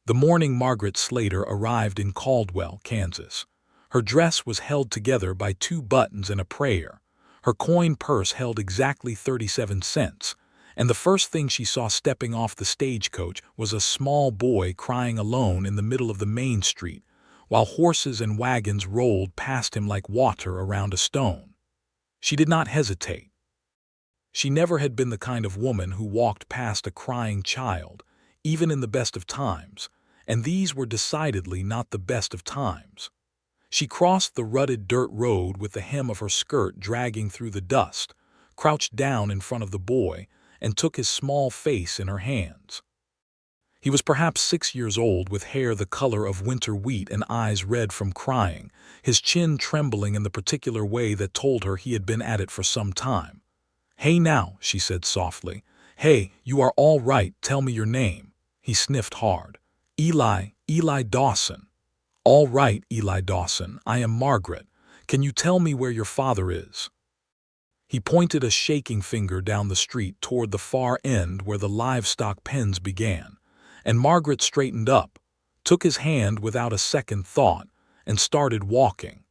The morning Margaret Slater arrived in Caldwell, Kansas. Her dress was held together by two buttons and a prayer. Her coin purse held exactly 37 cents, and the first thing she saw stepping off the stagecoach was a small boy crying alone in the middle of the main street, while horses and wagons rolled past him like water around a stone. She did not hesitate. She never had been the kind of woman who walked past a crying child, even in the best of times, and these were decidedly not the best of times. She crossed the rutted dirt road with the hem of her skirt dragging through the dust, crouched down in front of the boy, and took his small face in her hands. He was perhaps 6 years old, with hair the color of winter wheat and eyes red from crying, his chin trembling in the particular way that told her he had been at it for some time. "Hey now," she said softly. "Hey, you are all right, tell me your name." He sniffed hard. Eli Dawson." "All right, Eli Dawson, I am Margaret. Can you tell me where your father is?" He pointed a shaking finger down the street toward the far end where the livestock pens began, and Margaret straightened up, took his hand without a second thought, and started walking.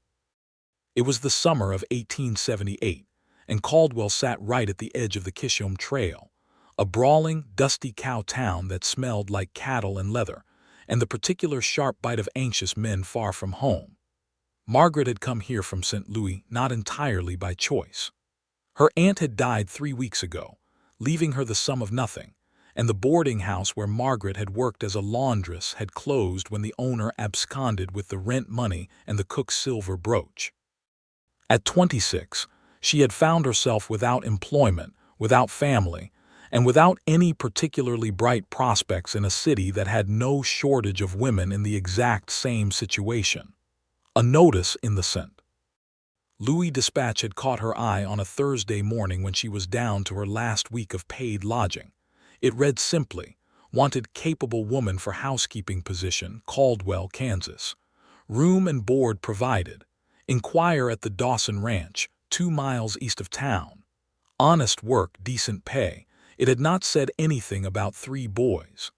It was the summer of 1878, and Caldwell sat right at the edge of the Kishom Trail, a brawling, dusty cow town that smelled like cattle and leather, and the particular sharp bite of anxious men far from home. Margaret had come here from St. Louis not entirely by choice. Her aunt had died 3 weeks ago, leaving her the sum of nothing, and the boarding house where Margaret had worked as a laundress had closed when the owner absconded with the rent money and the cook's silver brooch. At 26, she had found herself without employment, without family, and without any particularly bright prospects in a city that had no shortage of women in the exact same situation. A notice in the St. Louis Dispatch had caught her eye on a Thursday morning when she was down to her last week of paid lodging. It read simply, "Wanted capable woman for housekeeping position, Caldwell, Kansas. Room and board provided. Inquire at the Dawson Ranch, 2 miles east of town. Honest work, decent pay." It had not said anything about 3 boys.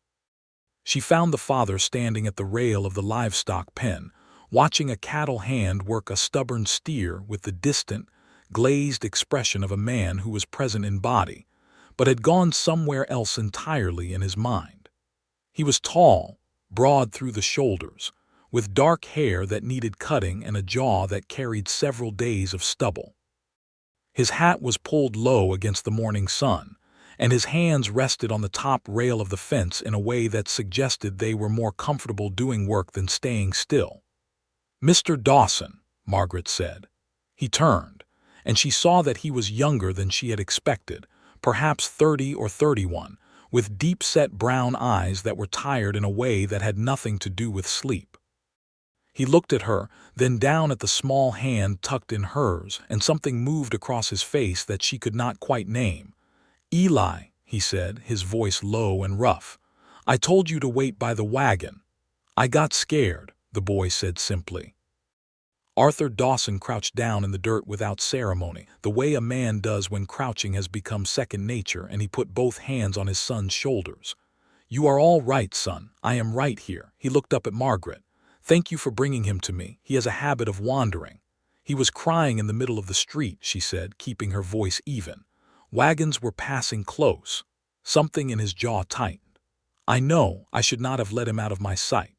She found the father standing at the rail of the livestock pen, watching a cattle hand work a stubborn steer with the distant, glazed expression of a man who was present in body, but had gone somewhere else entirely in his mind. He was tall, broad through the shoulders, with dark hair that needed cutting and a jaw that carried several days of stubble. His hat was pulled low against the morning sun, and his hands rested on the top rail of the fence in a way that suggested they were more comfortable doing work than staying still. "Mr. Dawson," Margaret said. He turned, and she saw that he was younger than she had expected, perhaps 30 or 31, with deep-set brown eyes that were tired in a way that had nothing to do with sleep. He looked at her, then down at the small hand tucked in hers, and something moved across his face that she could not quite name. "Eli," he said, his voice low and rough, "I told you to wait by the wagon." "I got scared," the boy said simply. Arthur Dawson crouched down in the dirt without ceremony, the way a man does when crouching has become second nature, and he put both hands on his son's shoulders. "You are all right, son. I am right here." He looked up at Margaret. "Thank you for bringing him to me. He has a habit of wandering." "He was crying in the middle of the street," she said, keeping her voice even. "Wagons were passing close." Something in his jaw tightened. "I know, I should not have let him out of my sight."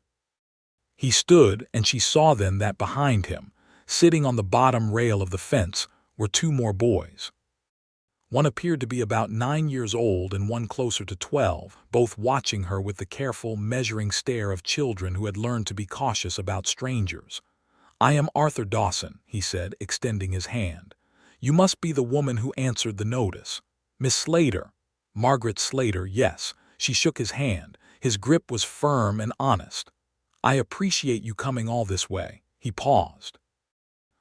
He stood, and she saw then that behind him, sitting on the bottom rail of the fence, were 2 more boys. One appeared to be about 9 years old and one closer to 12, both watching her with the careful, measuring stare of children who had learned to be cautious about strangers. "I am Arthur Dawson," he said, extending his hand. "You must be the woman who answered the notice. Miss Slater." "Margaret Slater, yes." She shook his hand. His grip was firm and honest. "I appreciate you coming all this way." He paused.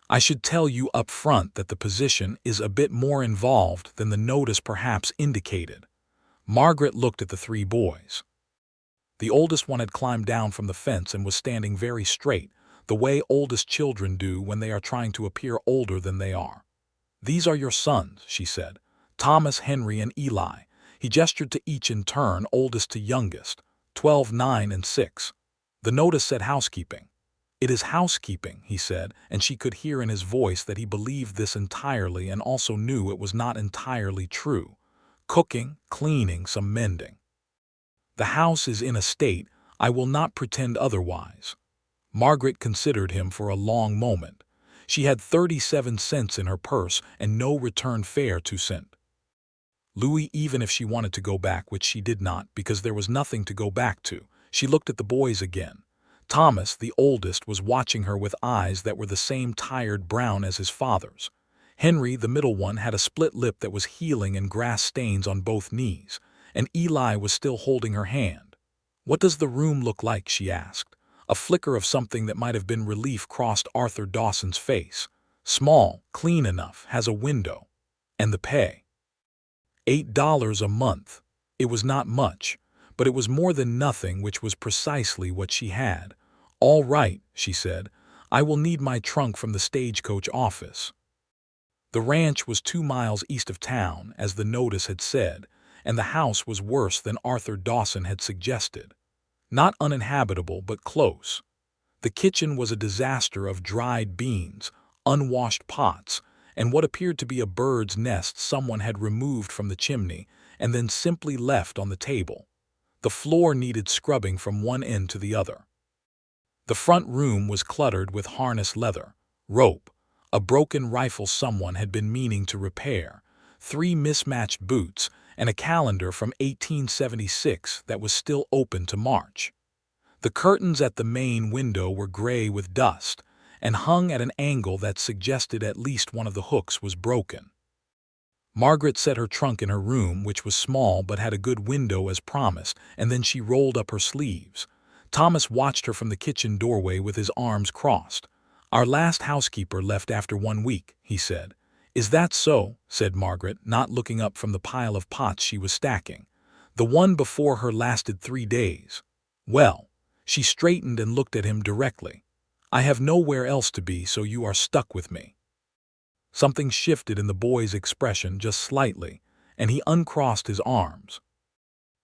"I should tell you up front that the position is a bit more involved than the notice perhaps indicated." Margaret looked at the 3 boys. The oldest one had climbed down from the fence and was standing very straight, the way oldest children do when they are trying to appear older than they are. "These are your sons," she said. "Thomas, Henry, and Eli." He gestured to each in turn, oldest to youngest. 12, 9, and 6. The notice said housekeeping. "It is housekeeping," he said, and she could hear in his voice that he believed this entirely and also knew it was not entirely true. "Cooking, cleaning, some mending. The house is in a state, I will not pretend otherwise." Margaret considered him for a long moment. She had 37 cents in her purse and no return fare to send Louis, even if she wanted to go back, which she did not because there was nothing to go back to. She looked at the boys again. Thomas, the oldest, was watching her with eyes that were the same tired brown as his father's. Henry, the middle one, had a split lip that was healing and grass stains on both knees, and Eli was still holding her hand. "What does the room look like?" she asked. A flicker of something that might have been relief crossed Arthur Dawson's face. "Small, clean enough, has a window." "And the pay?" $8 a month. It was not much, but it was more than nothing, which was precisely what she had. "All right," she said. "I will need my trunk from the stagecoach office." The ranch was 2 miles east of town, as the notice had said, and the house was worse than Arthur Dawson had suggested. Not uninhabitable, but close. The kitchen was a disaster of dried beans, unwashed pots, and what appeared to be a bird's nest someone had removed from the chimney and then simply left on the table. The floor needed scrubbing from one end to the other. The front room was cluttered with harness leather, rope, a broken rifle someone had been meaning to repair, 3 mismatched boots, and a calendar from 1876 that was still open to March. The curtains at the main window were gray with dust and hung at an angle that suggested at least one of the hooks was broken. Margaret set her trunk in her room, which was small but had a good window as promised, and then she rolled up her sleeves. Thomas watched her from the kitchen doorway with his arms crossed. "Our last housekeeper left after 1 week," he said. "Is that so?" said Margaret, not looking up from the pile of pots she was stacking. "The one before her lasted 3 days. Well," she straightened and looked at him directly. "I have nowhere else to be, so you are stuck with me." Something shifted in the boy's expression just slightly, and he uncrossed his arms.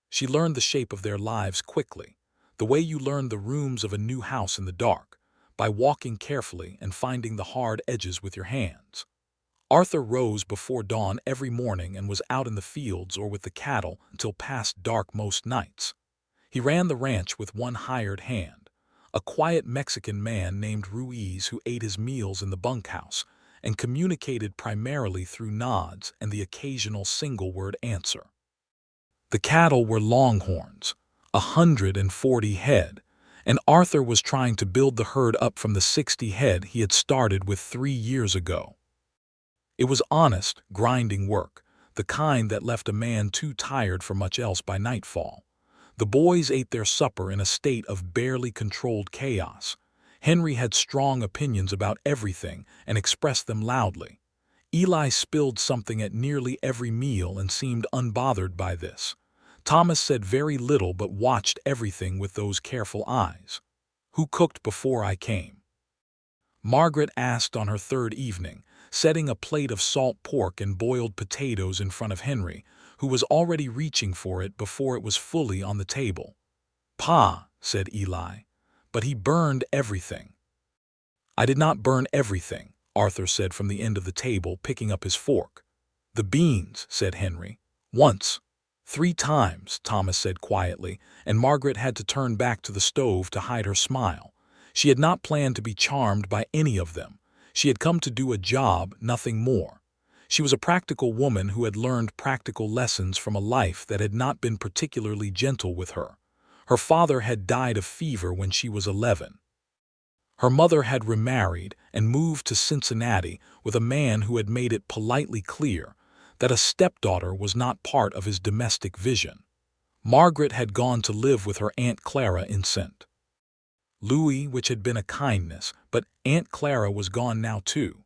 She learned the shape of their lives quickly, the way you learn the rooms of a new house in the dark, by walking carefully and finding the hard edges with your hands. Arthur rose before dawn every morning and was out in the fields or with the cattle until past dark most nights. He ran the ranch with one hired hand, a quiet Mexican man named Ruiz who ate his meals in the bunkhouse and communicated primarily through nods and the occasional single-word answer. The cattle were longhorns, 140 head, and Arthur was trying to build the herd up from the 60 head he had started with 3 years ago. It was honest, grinding work, the kind that left a man too tired for much else by nightfall. The boys ate their supper in a state of barely controlled chaos. Henry had strong opinions about everything and expressed them loudly. Eli spilled something at nearly every meal and seemed unbothered by this. Thomas said very little but watched everything with those careful eyes. "Who cooked before I came?" Margaret asked on her 3rd evening, setting a plate of salt pork and boiled potatoes in front of Henry, who was already reaching for it before it was fully on the table. "Pa," said Eli, "but he burned everything." "I did not burn everything," Arthur said from the end of the table, picking up his fork. "The beans," said Henry. "Once. 3 times," Thomas said quietly, and Margaret had to turn back to the stove to hide her smile. She had not planned to be charmed by any of them. She had come to do a job, nothing more. She was a practical woman who had learned practical lessons from a life that had not been particularly gentle with her. Her father had died of fever when she was 11. Her mother had remarried and moved to Cincinnati with a man who had made it politely clear that a stepdaughter was not part of his domestic vision. Margaret had gone to live with her Aunt Clara in St. Louis, which had been a kindness, but Aunt Clara was gone now too.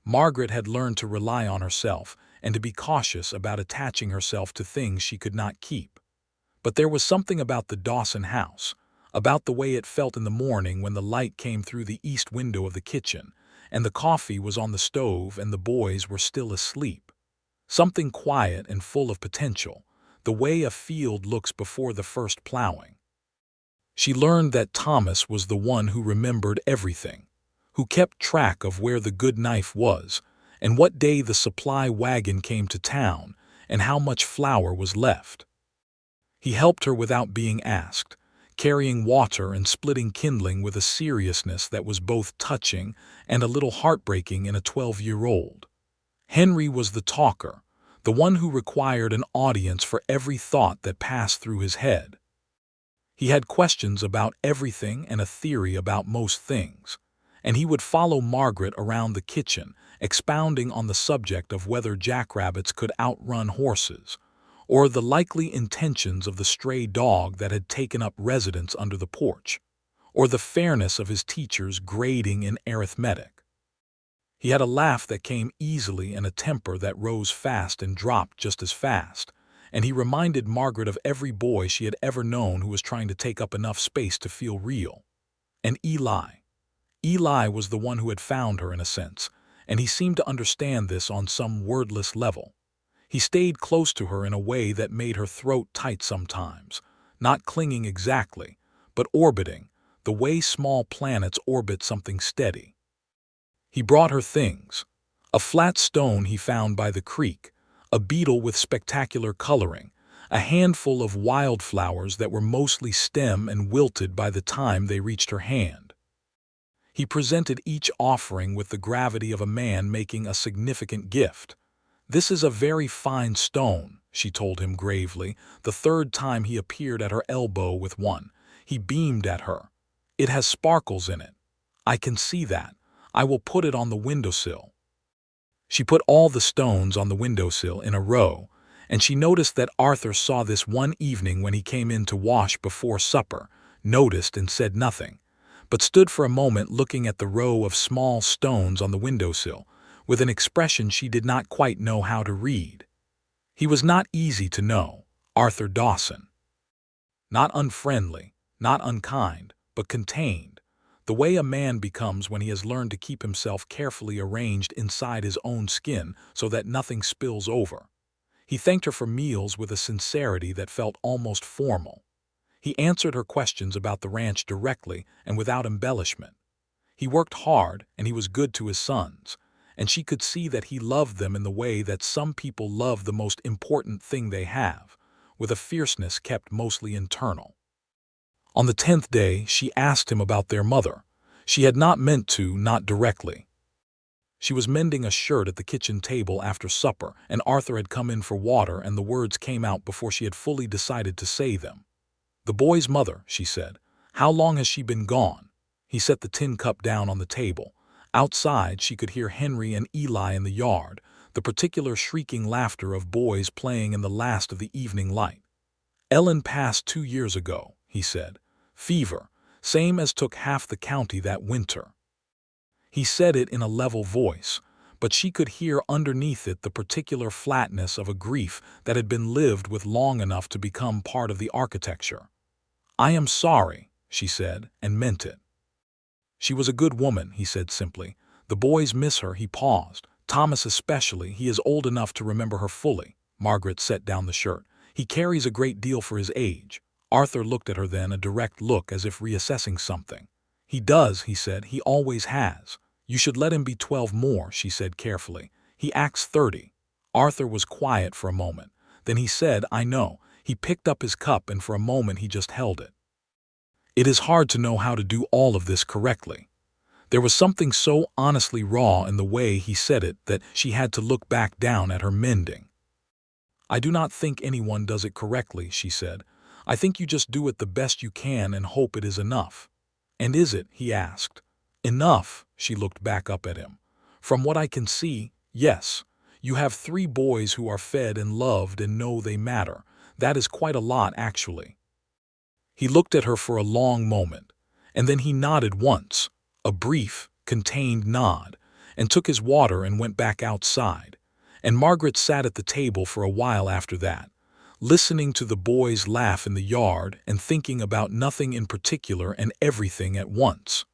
Margaret had learned to rely on herself and to be cautious about attaching herself to things she could not keep. But there was something about the Dawson house, about the way it felt in the morning when the light came through the east window of the kitchen, and the coffee was on the stove and the boys were still asleep. Something quiet and full of potential, the way a field looks before the first plowing. She learned that Thomas was the one who remembered everything, who kept track of where the good knife was, and what day the supply wagon came to town, and how much flour was left. He helped her without being asked, carrying water and splitting kindling with a seriousness that was both touching and a little heartbreaking in a 12-year-old. Henry was the talker, the one who required an audience for every thought that passed through his head. He had questions about everything and a theory about most things, and he would follow Margaret around the kitchen, expounding on the subject of whether jackrabbits could outrun horses, or the likely intentions of the stray dog that had taken up residence under the porch, or the fairness of his teacher's grading in arithmetic. He had a laugh that came easily and a temper that rose fast and dropped just as fast, and he reminded Margaret of every boy she had ever known who was trying to take up enough space to feel real. And Eli. Eli was the one who had found her in a sense, and he seemed to understand this on some wordless level. He stayed close to her in a way that made her throat tight sometimes, not clinging exactly, but orbiting, the way small planets orbit something steady. He brought her things: a flat stone he found by the creek, a beetle with spectacular coloring, a handful of wildflowers that were mostly stem and wilted by the time they reached her hand. He presented each offering with the gravity of a man making a significant gift. "This is a very fine stone," she told him gravely, the third time he appeared at her elbow with one. He beamed at her. "It has sparkles in it. I can see that. I will put it on the windowsill." She put all the stones on the windowsill in a row, and she noticed that Arthur saw this one evening when he came in to wash before supper, noticed and said nothing, but stood for a moment looking at the row of small stones on the windowsill, with an expression she did not quite know how to read. He was not easy to know, Arthur Dawson. Not unfriendly, not unkind, but contained, the way a man becomes when he has learned to keep himself carefully arranged inside his own skin so that nothing spills over. He thanked her for meals with a sincerity that felt almost formal. He answered her questions about the ranch directly and without embellishment. He worked hard and he was good to his sons, and she could see that he loved them in the way that some people love the most important thing they have, with a fierceness kept mostly internal. On the 10th day, she asked him about their mother. She had not meant to, not directly. She was mending a shirt at the kitchen table after supper, and Arthur had come in for water, and the words came out before she had fully decided to say them. "The boy's mother," she said. "How long has she been gone?" He set the tin cup down on the table. Outside, she could hear Henry and Eli in the yard, the particular shrieking laughter of boys playing in the last of the evening light. "Ellen passed 2 years ago," he said. "Fever, same as took half the county that winter." He said it in a level voice, but she could hear underneath it the particular flatness of a grief that had been lived with long enough to become part of the architecture. "I am sorry," she said, and meant it. "She was a good woman," he said simply. "The boys miss her." He paused. "Thomas especially. He is old enough to remember her fully." Margaret set down the shirt. "He carries a great deal for his age." Arthur looked at her then, a direct look as if reassessing something. "He does," he said. "He always has." "You should let him be 12 more," she said carefully. "He acts 30. Arthur was quiet for a moment. Then he said, "I know." He picked up his cup and for a moment he just held it. It is hard to know how to do all of this correctly. There was something so honestly raw in the way he said it that she had to look back down at her mending. "I do not think anyone does it correctly," she said. "I think you just do it the best you can and hope it is enough." "And is it?" he asked. "Enough?" She looked back up at him. "From what I can see, yes. You have 3 boys who are fed and loved and know they matter. That is quite a lot, actually." He looked at her for a long moment, and then he nodded once, a brief, contained nod, and took his water and went back outside. And Margaret sat at the table for a while after that, listening to the boys laugh in the yard and thinking about nothing in particular and everything at once.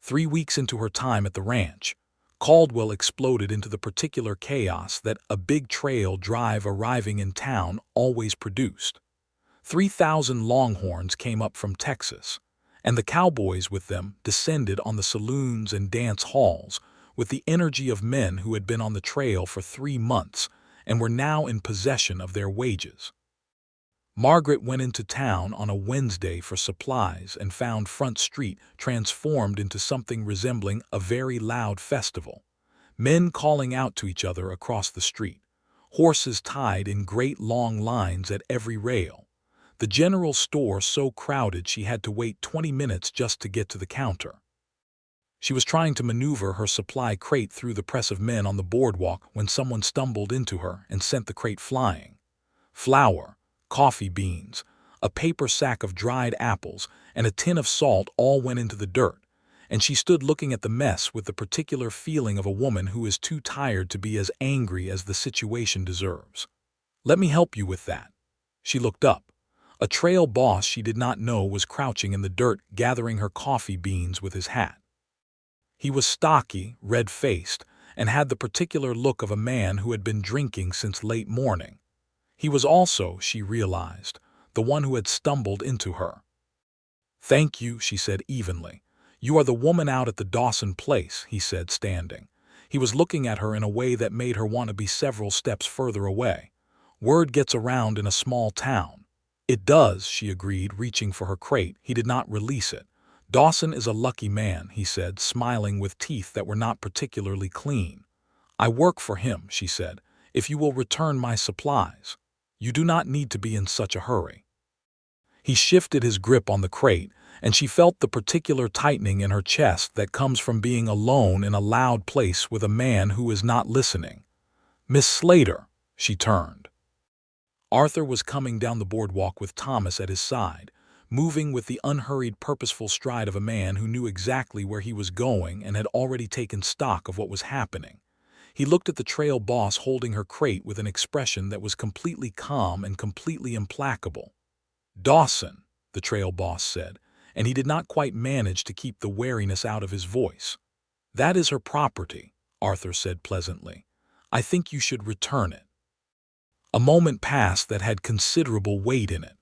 3 weeks into her time at the ranch, Caldwell exploded into the particular chaos that a big trail drive arriving in town always produced. 3,000 Longhorns came up from Texas, and the cowboys with them descended on the saloons and dance halls with the energy of men who had been on the trail for 3 months and were now in possession of their wages. Margaret went into town on a Wednesday for supplies and found Front Street transformed into something resembling a very loud festival. Men calling out to each other across the street, horses tied in great long lines at every rail. The general store so crowded she had to wait 20 minutes just to get to the counter. She was trying to maneuver her supply crate through the press of men on the boardwalk when someone stumbled into her and sent the crate flying. Flour, coffee beans, a paper sack of dried apples, and a tin of salt all went into the dirt, and she stood looking at the mess with the particular feeling of a woman who is too tired to be as angry as the situation deserves. "Let me help you with that." She looked up. A trail boss she did not know was crouching in the dirt gathering her coffee beans with his hat. He was stocky, red-faced, and had the particular look of a man who had been drinking since late morning. He was also, she realized, the one who had stumbled into her. "Thank you," she said evenly. "You are the woman out at the Dawson place," he said, standing. He was looking at her in a way that made her want to be several steps further away. "Word gets around in a small town." "It does," she agreed, reaching for her crate. He did not release it. "Dawson is a lucky man," he said, smiling with teeth that were not particularly clean. "I work for him," she said, "if you will return my supplies. You do not need to be in such a hurry." He shifted his grip on the crate, and she felt the particular tightening in her chest that comes from being alone in a loud place with a man who is not listening. "Miss Slater," she turned. Arthur was coming down the boardwalk with Thomas at his side, moving with the unhurried, purposeful stride of a man who knew exactly where he was going and had already taken stock of what was happening. He looked at the trail boss holding her crate with an expression that was completely calm and completely implacable. "Dawson," the trail boss said, and he did not quite manage to keep the wariness out of his voice. "That is her property," Arthur said pleasantly. "I think you should return it." A moment passed that had considerable weight in it.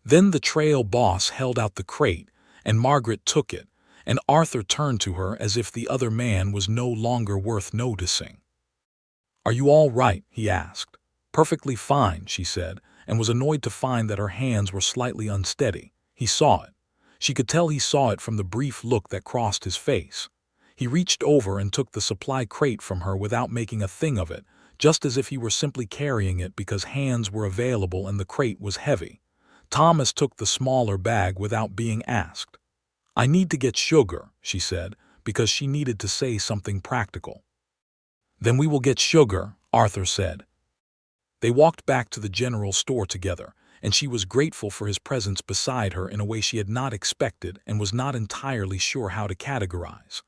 Then the trail boss held out the crate, and Margaret took it, and Arthur turned to her as if the other man was no longer worth noticing. "Are you all right?" he asked. "Perfectly fine," she said, and was annoyed to find that her hands were slightly unsteady. He saw it. She could tell he saw it from the brief look that crossed his face. He reached over and took the supply crate from her without making a thing of it, just as if he were simply carrying it because hands were available and the crate was heavy. Thomas took the smaller bag without being asked. "I need to get sugar," she said, because she needed to say something practical. "Then we will get sugar," Arthur said. They walked back to the general store together, and she was grateful for his presence beside her in a way she had not expected and was not entirely sure how to categorize.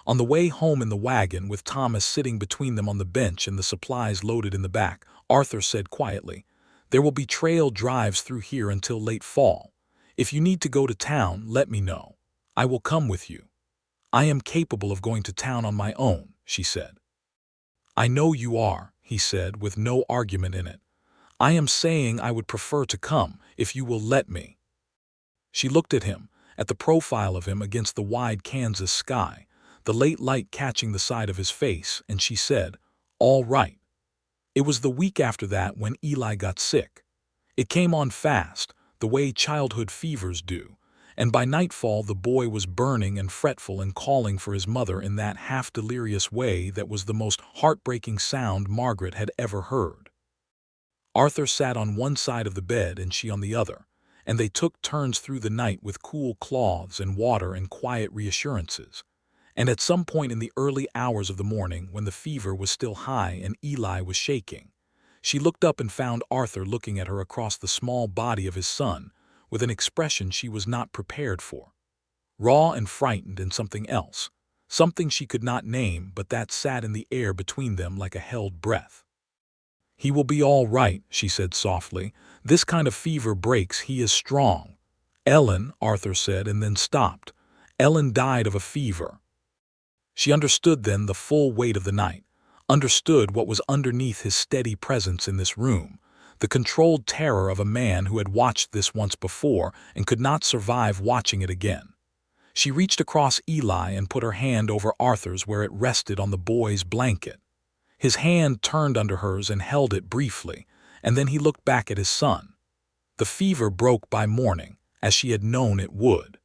On the way home in the wagon, with Thomas sitting between them on the bench and the supplies loaded in the back, Arthur said quietly, "There will be trail drives through here until late fall. If you need to go to town, let me know. I will come with you." "I am capable of going to town on my own," she said. "I know you are," he said, with no argument in it. "I am saying I would prefer to come, if you will let me." She looked at him, at the profile of him against the wide Kansas sky, the late light catching the side of his face, and she said, "All right." It was the week after that when Eli got sick. It came on fast, the way childhood fevers do, and by nightfall the boy was burning and fretful and calling for his mother in that half-delirious way that was the most heartbreaking sound Margaret had ever heard. Arthur sat on one side of the bed and she on the other, and they took turns through the night with cool cloths and water and quiet reassurances. And at some point in the early hours of the morning, when the fever was still high and Eli was shaking, she looked up and found Arthur looking at her across the small body of his son with an expression she was not prepared for. Raw and frightened and something else, something she could not name, but that sat in the air between them like a held breath. "He will be all right," she said softly. "This kind of fever breaks. He is strong." "Ellen," Arthur said, and then stopped. "Ellen died of a fever." She understood then the full weight of the night, understood what was underneath his steady presence in this room, the controlled terror of a man who had watched this once before and could not survive watching it again. She reached across Eli and put her hand over Arthur's where it rested on the boy's blanket. His hand turned under hers and held it briefly, and then he looked back at his son. The fever broke by morning, as she had known it would.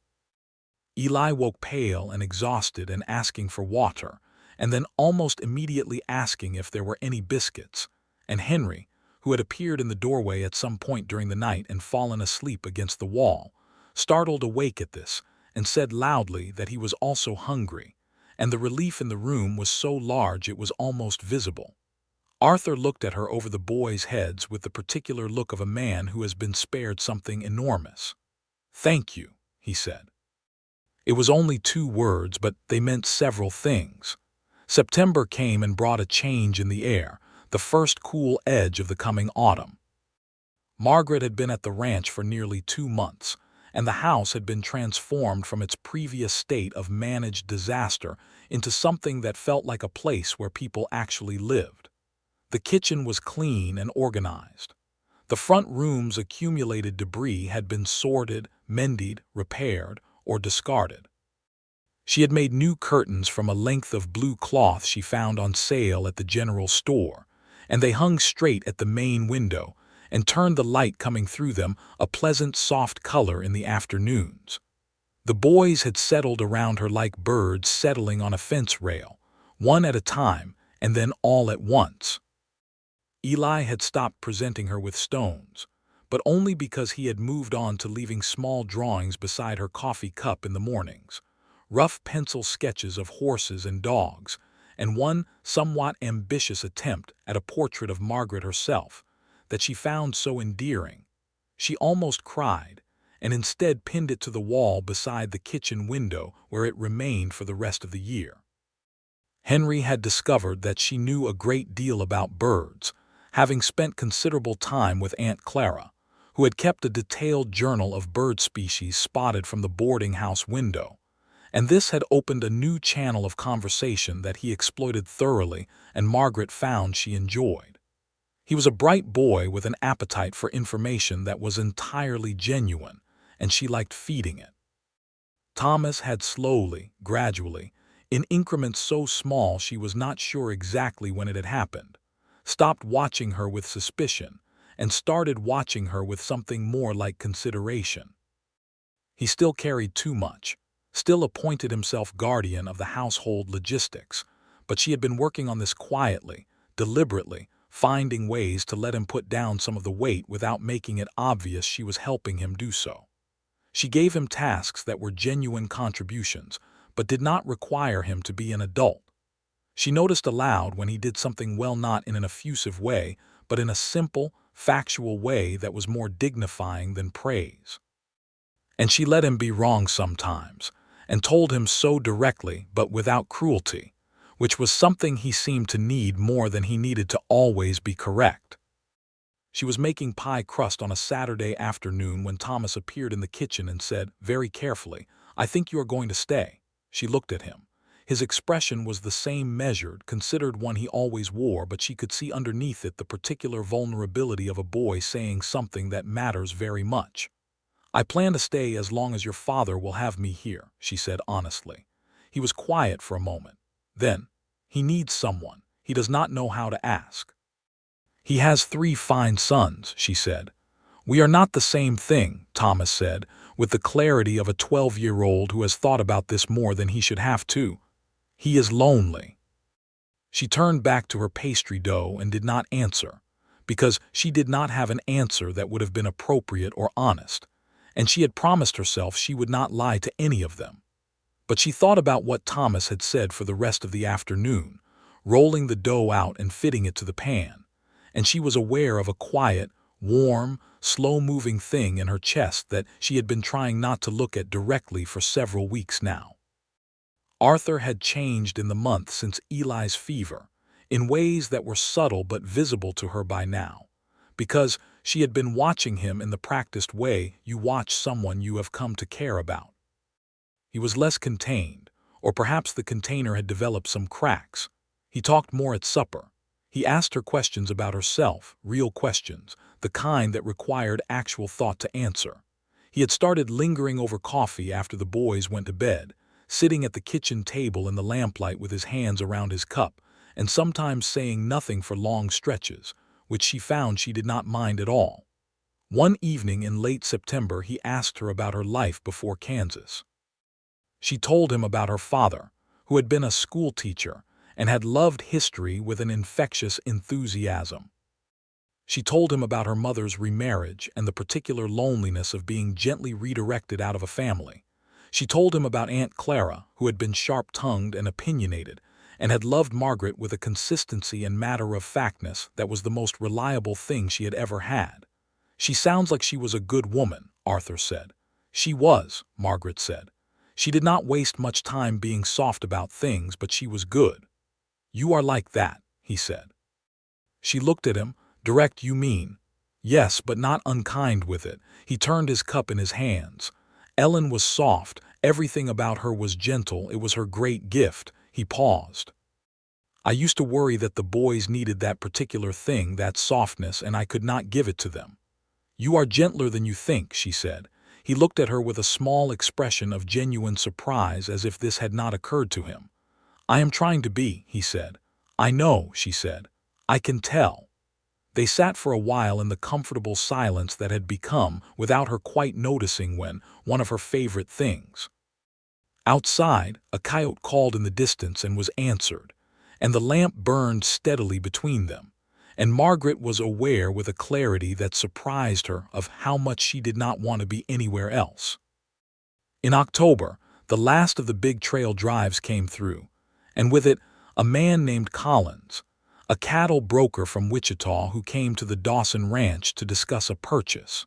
Eli woke pale and exhausted and asking for water, and then almost immediately asking if there were any biscuits, and Henry, who had appeared in the doorway at some point during the night and fallen asleep against the wall, startled awake at this and said loudly that he was also hungry, and the relief in the room was so large it was almost visible. Arthur looked at her over the boys' heads with the particular look of a man who has been spared something enormous. "Thank you," he said. It was only 2 words, but they meant several things. September came and brought a change in the air, the first cool edge of the coming autumn. Margaret had been at the ranch for nearly 2 months, and the house had been transformed from its previous state of managed disaster into something that felt like a place where people actually lived. The kitchen was clean and organized. The front room's accumulated debris had been sorted, mended, repaired, or discarded. She had made new curtains from a length of blue cloth she found on sale at the general store, and they hung straight at the main window and turned the light coming through them a pleasant soft color in the afternoons. The boys had settled around her like birds settling on a fence rail, one at a time and then all at once. Eli had stopped presenting her with stones, but only because he had moved on to leaving small drawings beside her coffee cup in the mornings, rough pencil sketches of horses and dogs, and one somewhat ambitious attempt at a portrait of Margaret herself that she found so endearing. She almost cried, and instead pinned it to the wall beside the kitchen window where it remained for the rest of the year. Henry had discovered that she knew a great deal about birds, having spent considerable time with Aunt Clara, who had kept a detailed journal of bird species spotted from the boarding house window, and this had opened a new channel of conversation that he exploited thoroughly and Margaret found she enjoyed. He was a bright boy with an appetite for information that was entirely genuine, and she liked feeding it. Thomas had slowly, gradually, in increments so small she was not sure exactly when it had happened, stopped watching her with suspicion and started watching her with something more like consideration. He still carried too much, still appointed himself guardian of the household logistics, but she had been working on this quietly, deliberately, finding ways to let him put down some of the weight without making it obvious she was helping him do so. She gave him tasks that were genuine contributions, but did not require him to be an adult. She noticed aloud when he did something well, not in an effusive way, but in a simple, factual way that was more dignifying than praise. And she let him be wrong sometimes, and told him so directly but without cruelty, which was something he seemed to need more than he needed to always be correct. She was making pie crust on a Saturday afternoon when Thomas appeared in the kitchen and said, very carefully, "I think you are going to stay." She looked at him. His expression was the same measured, considered one he always wore, but she could see underneath it the particular vulnerability of a boy saying something that matters very much. "I plan to stay as long as your father will have me here," she said honestly. He was quiet for a moment. Then, "He needs someone. He does not know how to ask." "He has 3 fine sons," she said. "We are not the same thing," Thomas said, with the clarity of a 12-year-old who has thought about this more than he should have to. "He is lonely." She turned back to her pastry dough and did not answer, because she did not have an answer that would have been appropriate or honest, and she had promised herself she would not lie to any of them. But she thought about what Thomas had said for the rest of the afternoon, rolling the dough out and fitting it to the pan, and she was aware of a quiet, warm, slow-moving thing in her chest that she had been trying not to look at directly for several weeks now. Arthur had changed in the month since Eli's fever, in ways that were subtle but visible to her by now, because she had been watching him in the practiced way you watch someone you have come to care about. He was less contained, or perhaps the container had developed some cracks. He talked more at supper. He asked her questions about herself, real questions, the kind that required actual thought to answer. He had started lingering over coffee after the boys went to bed, sitting at the kitchen table in the lamplight with his hands around his cup, and sometimes saying nothing for long stretches, which she found she did not mind at all. One evening in late September he asked her about her life before Kansas. She told him about her father, who had been a school teacher and had loved history with an infectious enthusiasm. She told him about her mother's remarriage and the particular loneliness of being gently redirected out of a family. She told him about Aunt Clara, who had been sharp-tongued and opinionated, and had loved Margaret with a consistency and matter-of-factness that was the most reliable thing she had ever had. "She sounds like she was a good woman," Arthur said. "She was," Margaret said. "She did not waste much time being soft about things, but she was good." "You are like that," he said. She looked at him. "Direct, you mean?" "Yes, but not unkind with it." He turned his cup in his hands. Ellen was soft. Everything about her was gentle. It was her great gift. He paused. "I used to worry that the boys needed that particular thing, that softness, and I could not give it to them." "You are gentler than you think," she said. He looked at her with a small expression of genuine surprise, as if this had not occurred to him. "I am trying to be," he said. "I know," she said. "I can tell." They sat for a while in the comfortable silence that had become, without her quite noticing when, one of her favorite things. Outside, a coyote called in the distance and was answered, and the lamp burned steadily between them, and Margaret was aware with a clarity that surprised her of how much she did not want to be anywhere else. In October, the last of the big trail drives came through, and with it, a man named Collins, a cattle broker from Wichita who came to the Dawson ranch to discuss a purchase.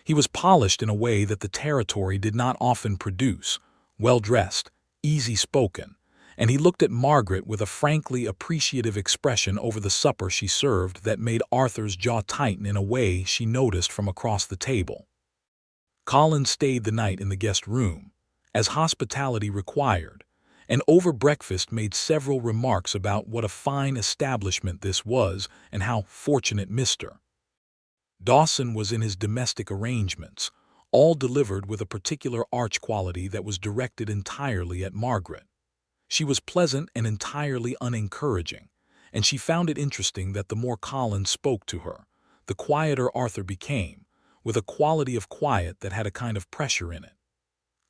He was polished in a way that the territory did not often produce, well-dressed, easy-spoken, and he looked at Margaret with a frankly appreciative expression over the supper she served that made Arthur's jaw tighten in a way she noticed from across the table. Collins stayed the night in the guest room, as hospitality required, and over breakfast made several remarks about what a fine establishment this was and how fortunate Mr. Dawson was in his domestic arrangements, all delivered with a particular arch quality that was directed entirely at Margaret. She was pleasant and entirely unencouraging, and she found it interesting that the more Collins spoke to her, the quieter Arthur became, with a quality of quiet that had a kind of pressure in it.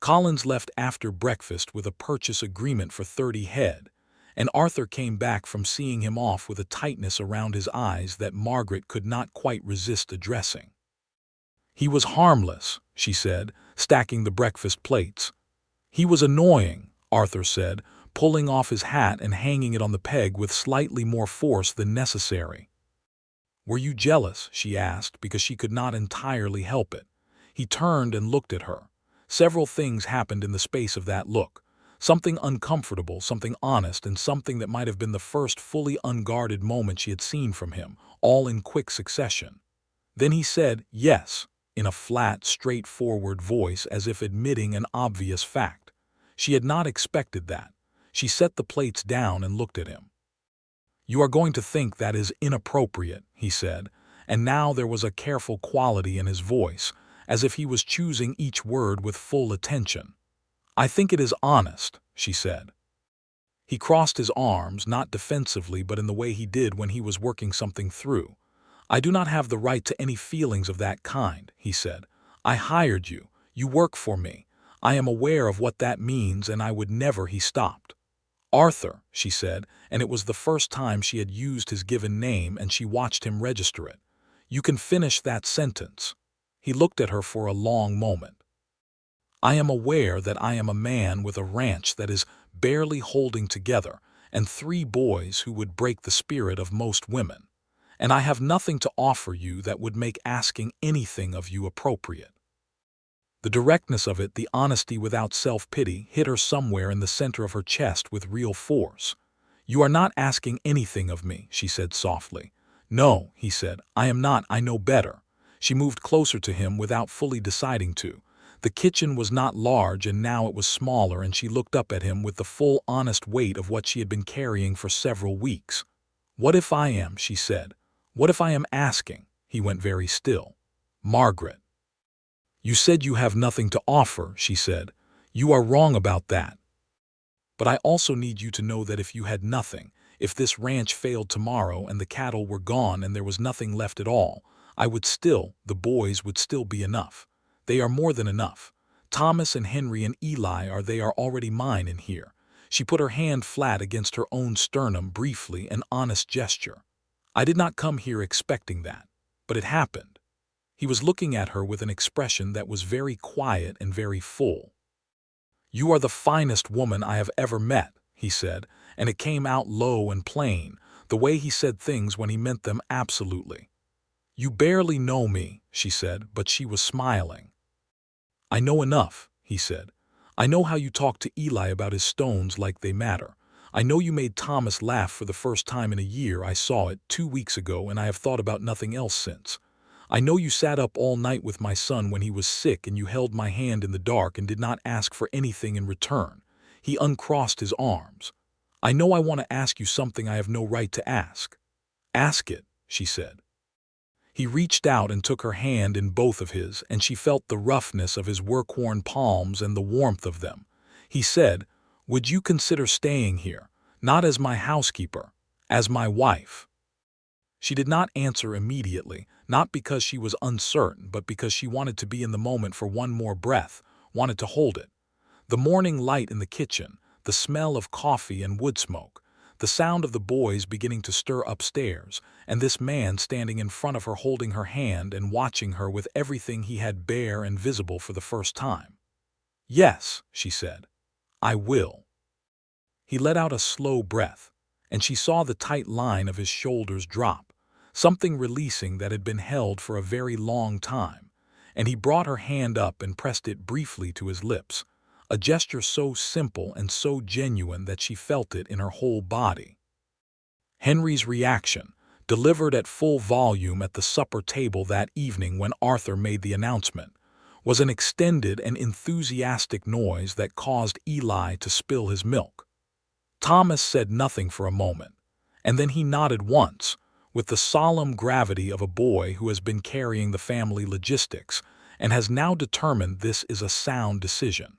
Collins left after breakfast with a purchase agreement for 30 head, and Arthur came back from seeing him off with a tightness around his eyes that Margaret could not quite resist addressing. "He was harmless," she said, stacking the breakfast plates. "He was annoying," Arthur said, pulling off his hat and hanging it on the peg with slightly more force than necessary. "Were you jealous?" she asked, because she could not entirely help it. He turned and looked at her. Several things happened in the space of that look. Something uncomfortable, something honest, and something that might have been the first fully unguarded moment she had seen from him, all in quick succession. Then he said, "Yes," in a flat, straightforward voice as if admitting an obvious fact. She had not expected that. She set the plates down and looked at him. "You are going to think that is inappropriate," he said, and now there was a careful quality in his voice, as if he was choosing each word with full attention. "I think it is honest," she said. He crossed his arms, not defensively but in the way he did when he was working something through. "I do not have the right to any feelings of that kind," he said. "I hired you. You work for me. I am aware of what that means, and I would never—" He stopped. "Arthur," she said, and it was the first time she had used his given name, and she watched him register it. "You can finish that sentence." He looked at her for a long moment. "I am aware that I am a man with a ranch that is barely holding together and 3 boys who would break the spirit of most women, and I have nothing to offer you that would make asking anything of you appropriate." The directness of it, the honesty without self-pity, hit her somewhere in the center of her chest with real force. "You are not asking anything of me," she said softly. "No," he said, "I am not. I know better." She moved closer to him without fully deciding to. The kitchen was not large, and now it was smaller, and she looked up at him with the full, honest weight of what she had been carrying for several weeks. "What if I am?" she said. "What if I am asking?" he went very still. "Margaret." "You said you have nothing to offer," she said. "You are wrong about that. But I also need you to know that if you had nothing, if this ranch failed tomorrow and the cattle were gone and there was nothing left at all, the boys would still be enough. They are more than enough. Thomas and Henry and Eli they are already mine in here." She put her hand flat against her own sternum briefly, an honest gesture. "I did not come here expecting that, but it happened." He was looking at her with an expression that was very quiet and very full. "You are the finest woman I have ever met," he said, and it came out low and plain, the way he said things when he meant them absolutely. "You barely know me," she said, but she was smiling. "I know enough," he said. "I know how you talk to Eli about his stones like they matter. I know you made Thomas laugh for the first time in a year. I saw it 2 weeks ago, and I have thought about nothing else since. I know you sat up all night with my son when he was sick, and you held my hand in the dark and did not ask for anything in return." He uncrossed his arms. "I know I want to ask you something I have no right to ask." "Ask it," she said. He reached out and took her hand in both of his, and she felt the roughness of his work-worn palms and the warmth of them. He said, "Would you consider staying here, not as my housekeeper, as my wife?" She did not answer immediately, not because she was uncertain, but because she wanted to be in the moment for one more breath, wanted to hold it. The morning light in the kitchen, the smell of coffee and wood smoke, the sound of the boys beginning to stir upstairs, and this man standing in front of her holding her hand and watching her with everything he had bare and visible for the first time. "Yes," she said, "I will." He let out a slow breath, and she saw the tight line of his shoulders drop, something releasing that had been held for a very long time, and he brought her hand up and pressed it briefly to his lips, a gesture so simple and so genuine that she felt it in her whole body. Henry's reaction, delivered at full volume at the supper table that evening when Arthur made the announcement, was an extended and enthusiastic noise that caused Eli to spill his milk. Thomas said nothing for a moment, and then he nodded once, with the solemn gravity of a boy who has been carrying the family logistics and has now determined this is a sound decision.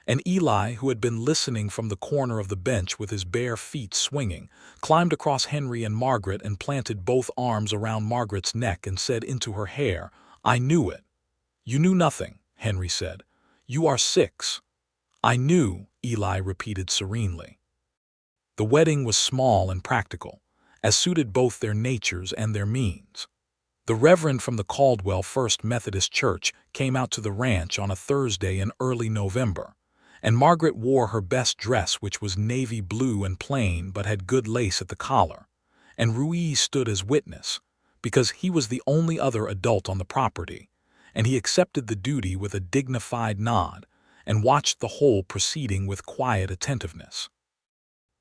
And Eli, who had been listening from the corner of the bench with his bare feet swinging, climbed across Henry and Margaret and planted both arms around Margaret's neck and said into her hair, "I knew it." "You knew nothing," Henry said. "You are 6. "I knew," Eli repeated serenely. The wedding was small and practical, as suited both their natures and their means. The Reverend from the Caldwell First Methodist Church came out to the ranch on a Thursday in early November, and Margaret wore her best dress, which was navy blue and plain but had good lace at the collar, and Ruiz stood as witness, because he was the only other adult on the property, and he accepted the duty with a dignified nod and watched the whole proceeding with quiet attentiveness.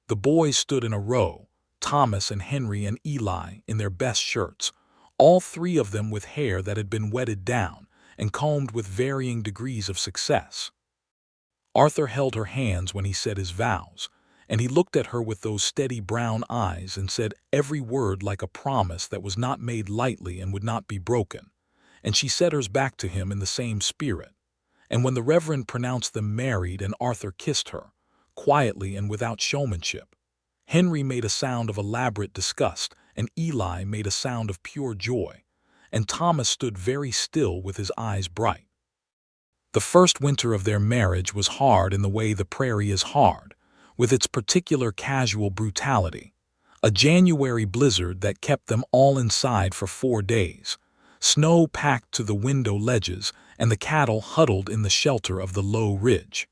The boys stood in a row, Thomas and Henry and Eli in their best shirts, all 3 of them with hair that had been wetted down and combed with varying degrees of success. Arthur held her hands when he said his vows, and he looked at her with those steady brown eyes and said every word like a promise that was not made lightly and would not be broken, and she said hers back to him in the same spirit. And when the Reverend pronounced them married and Arthur kissed her, quietly and without showmanship, Henry made a sound of elaborate disgust, and Eli made a sound of pure joy, and Thomas stood very still with his eyes bright. The first winter of their marriage was hard in the way the prairie is hard, with its particular casual brutality. A January blizzard that kept them all inside for 4 days, snow packed to the window ledges, and the cattle huddled in the shelter of the low ridge.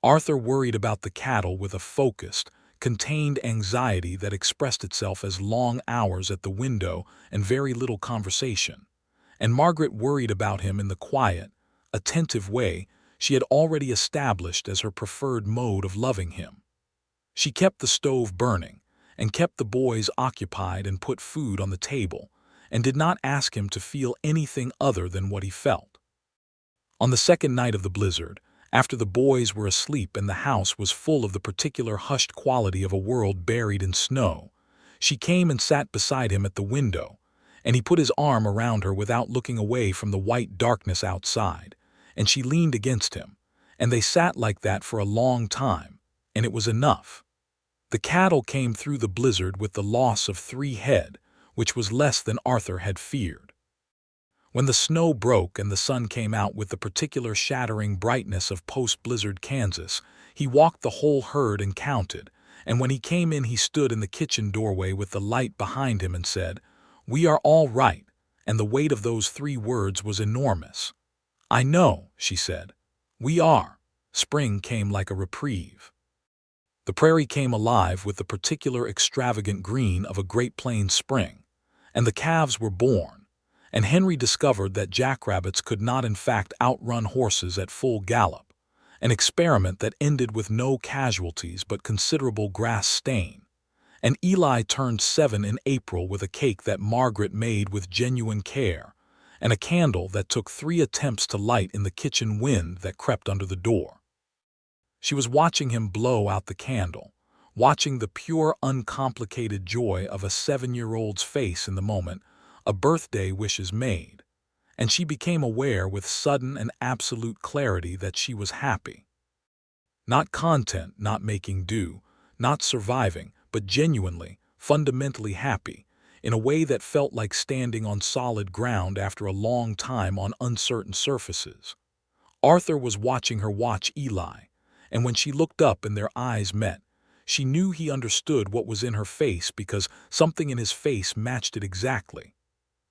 Arthur worried about the cattle with a focused, contained anxiety that expressed itself as long hours at the window and very little conversation, and Margaret worried about him in the quiet, attentive way she had already established as her preferred mode of loving him. She kept the stove burning, and kept the boys occupied and put food on the table, and did not ask him to feel anything other than what he felt. On the second night of the blizzard, after the boys were asleep and the house was full of the particular hushed quality of a world buried in snow, she came and sat beside him at the window, and he put his arm around her without looking away from the white darkness outside, and she leaned against him, and they sat like that for a long time, and it was enough. The cattle came through the blizzard with the loss of 3 head, which was less than Arthur had feared. When the snow broke and the sun came out with the particular shattering brightness of post-blizzard Kansas, he walked the whole herd and counted, and when he came in he stood in the kitchen doorway with the light behind him and said, "We are all right," and the weight of those 3 words was enormous. "I know," she said. "We are." Spring came like a reprieve. The prairie came alive with the particular extravagant green of a Great Plains spring, and the calves were born, and Henry discovered that jackrabbits could not in fact outrun horses at full gallop, an experiment that ended with no casualties but considerable grass stain. And Eli turned 7 in April with a cake that Margaret made with genuine care, and a candle that took 3 attempts to light in the kitchen wind that crept under the door. She was watching him blow out the candle, watching the pure, uncomplicated joy of a 7-year-old's face in the moment a birthday wish is made, and she became aware with sudden and absolute clarity that she was happy. Not content, not making do, not surviving, but genuinely, fundamentally happy, in a way that felt like standing on solid ground after a long time on uncertain surfaces. Arthur was watching her watch Eli, and when she looked up and their eyes met, she knew he understood what was in her face because something in his face matched it exactly.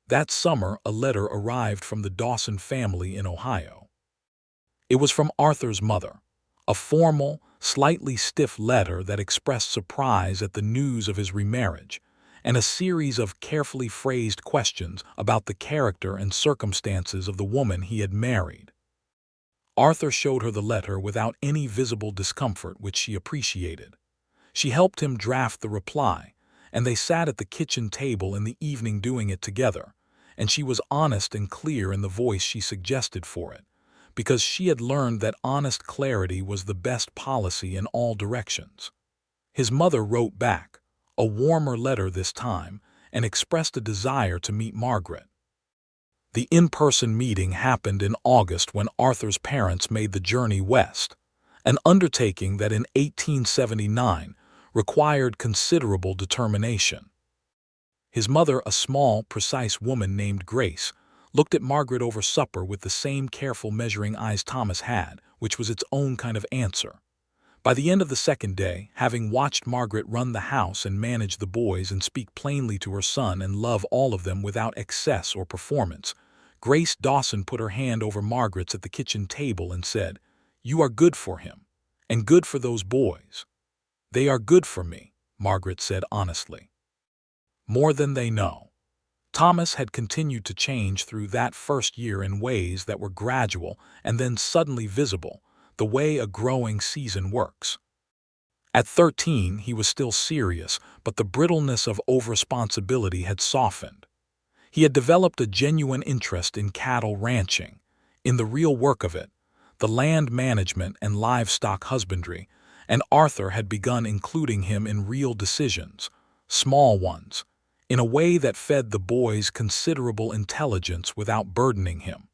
That summer, a letter arrived from the Dawson family in Ohio. It was from Arthur's mother, a formal, slightly stiff letter that expressed surprise at the news of his remarriage, and a series of carefully phrased questions about the character and circumstances of the woman he had married. Arthur showed her the letter without any visible discomfort, which she appreciated. She helped him draft the reply, and they sat at the kitchen table in the evening doing it together, and she was honest and clear in the voice she suggested for it, because she had learned that honest clarity was the best policy in all directions. His mother wrote back, a warmer letter this time, and expressed a desire to meet Margaret. The in-person meeting happened in August when Arthur's parents made the journey west, an undertaking that in 1879 required considerable determination. His mother, a small, precise woman named Grace, looked at Margaret over supper with the same careful measuring eyes Thomas had, which was its own kind of answer. By the end of the second day, having watched Margaret run the house and manage the boys and speak plainly to her son and love all of them without excess or performance, Grace Dawson put her hand over Margaret's at the kitchen table and said, "You are good for him, and good for those boys." "They are good for me," Margaret said honestly. "More than they know." Thomas had continued to change through that first year in ways that were gradual and then suddenly visible, the way a growing season works. At 13, he was still serious, but the brittleness of over-responsibility had softened. He had developed a genuine interest in cattle ranching, in the real work of it, the land management and livestock husbandry, and Arthur had begun including him in real decisions, small ones, in a way that fed the boys considerable intelligence without burdening him.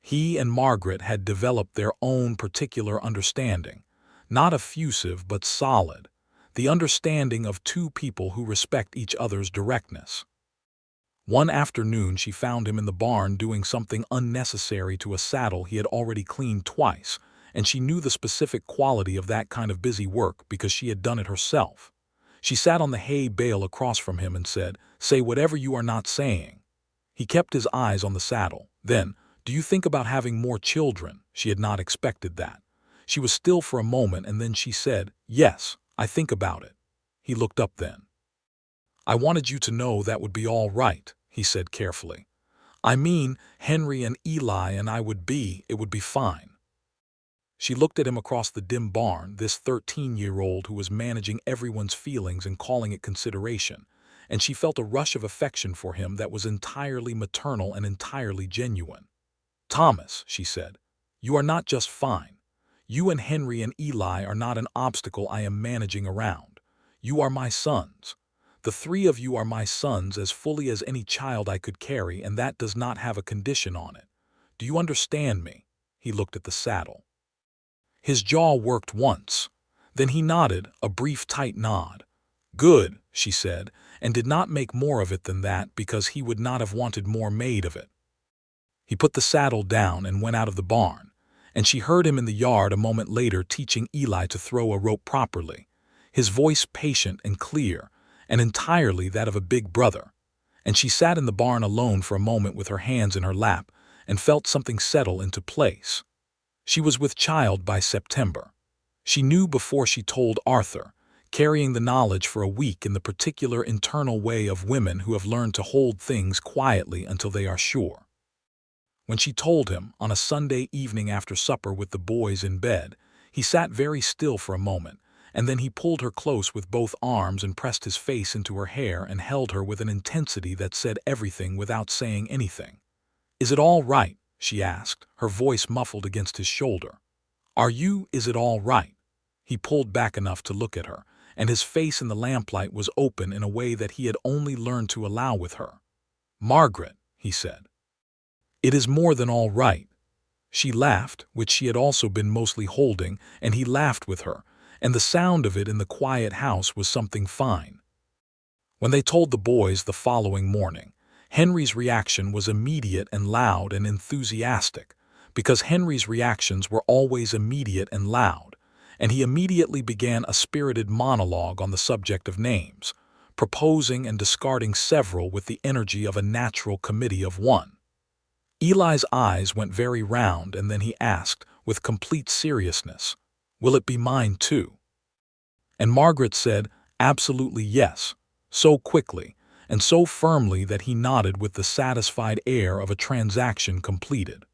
He and Margaret had developed their own particular understanding, not effusive but solid, the understanding of 2 people who respect each other's directness. One afternoon she found him in the barn doing something unnecessary to a saddle he had already cleaned twice, and she knew the specific quality of that kind of busy work because she had done it herself. She sat on the hay bale across from him and said, "Say whatever you are not saying." He kept his eyes on the saddle. Then, "Do you think about having more children?" She had not expected that. She was still for a moment and then she said, "Yes, I think about it." He looked up then. "I wanted you to know that would be all right," he said carefully. "I mean, Henry and Eli and it would be fine." She looked at him across the dim barn, this 13-year-old who was managing everyone's feelings and calling it consideration, and she felt a rush of affection for him that was entirely maternal and entirely genuine. "Thomas," she said, "you are not just fine. You and Henry and Eli are not an obstacle I am managing around. You are my sons. The three of you are my sons as fully as any child I could carry, and that does not have a condition on it. Do you understand me?" He looked at the saddle. His jaw worked once. Then he nodded, a brief tight nod. "Good," she said, and did not make more of it than that because he would not have wanted more made of it. He put the saddle down and went out of the barn, and she heard him in the yard a moment later teaching Eli to throw a rope properly, his voice patient and clear, and entirely that of a big brother. And she sat in the barn alone for a moment with her hands in her lap and felt something settle into place. She was with child by September. She knew before she told Arthur, carrying the knowledge for a week in the particular internal way of women who have learned to hold things quietly until they are sure. When she told him, on a Sunday evening after supper with the boys in bed, he sat very still for a moment, and then he pulled her close with both arms and pressed his face into her hair and held her with an intensity that said everything without saying anything. "Is it all right?" she asked, her voice muffled against his shoulder. Is it all right?" He pulled back enough to look at her, and his face in the lamplight was open in a way that he had only learned to allow with her. "Margaret," he said. "It is more than all right." She laughed, which she had also been mostly holding, and he laughed with her, and the sound of it in the quiet house was something fine. When they told the boys the following morning, Henry's reaction was immediate and loud and enthusiastic, because Henry's reactions were always immediate and loud, and he immediately began a spirited monologue on the subject of names, proposing and discarding several with the energy of a natural committee of one. Eli's eyes went very round, and then he asked, with complete seriousness, "Will it be mine too?" And Margaret said, "Absolutely yes," so quickly and so firmly that he nodded with the satisfied air of a transaction completed.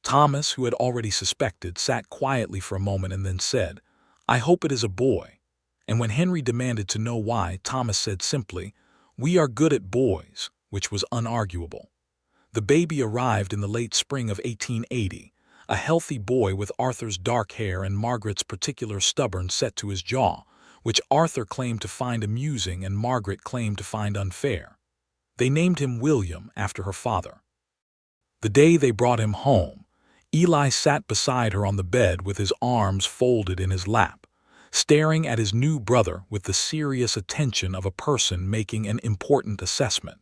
Thomas, who had already suspected, sat quietly for a moment and then said, "I hope it is a boy." And when Henry demanded to know why, Thomas said simply, "We are good at boys," which was unarguable. The baby arrived in the late spring of 1880, a healthy boy with Arthur's dark hair and Margaret's particular stubborn set to his jaw, which Arthur claimed to find amusing and Margaret claimed to find unfair. They named him William after her father. The day they brought him home, Eli sat beside her on the bed with his arms folded in his lap, staring at his new brother with the serious attention of a person making an important assessment.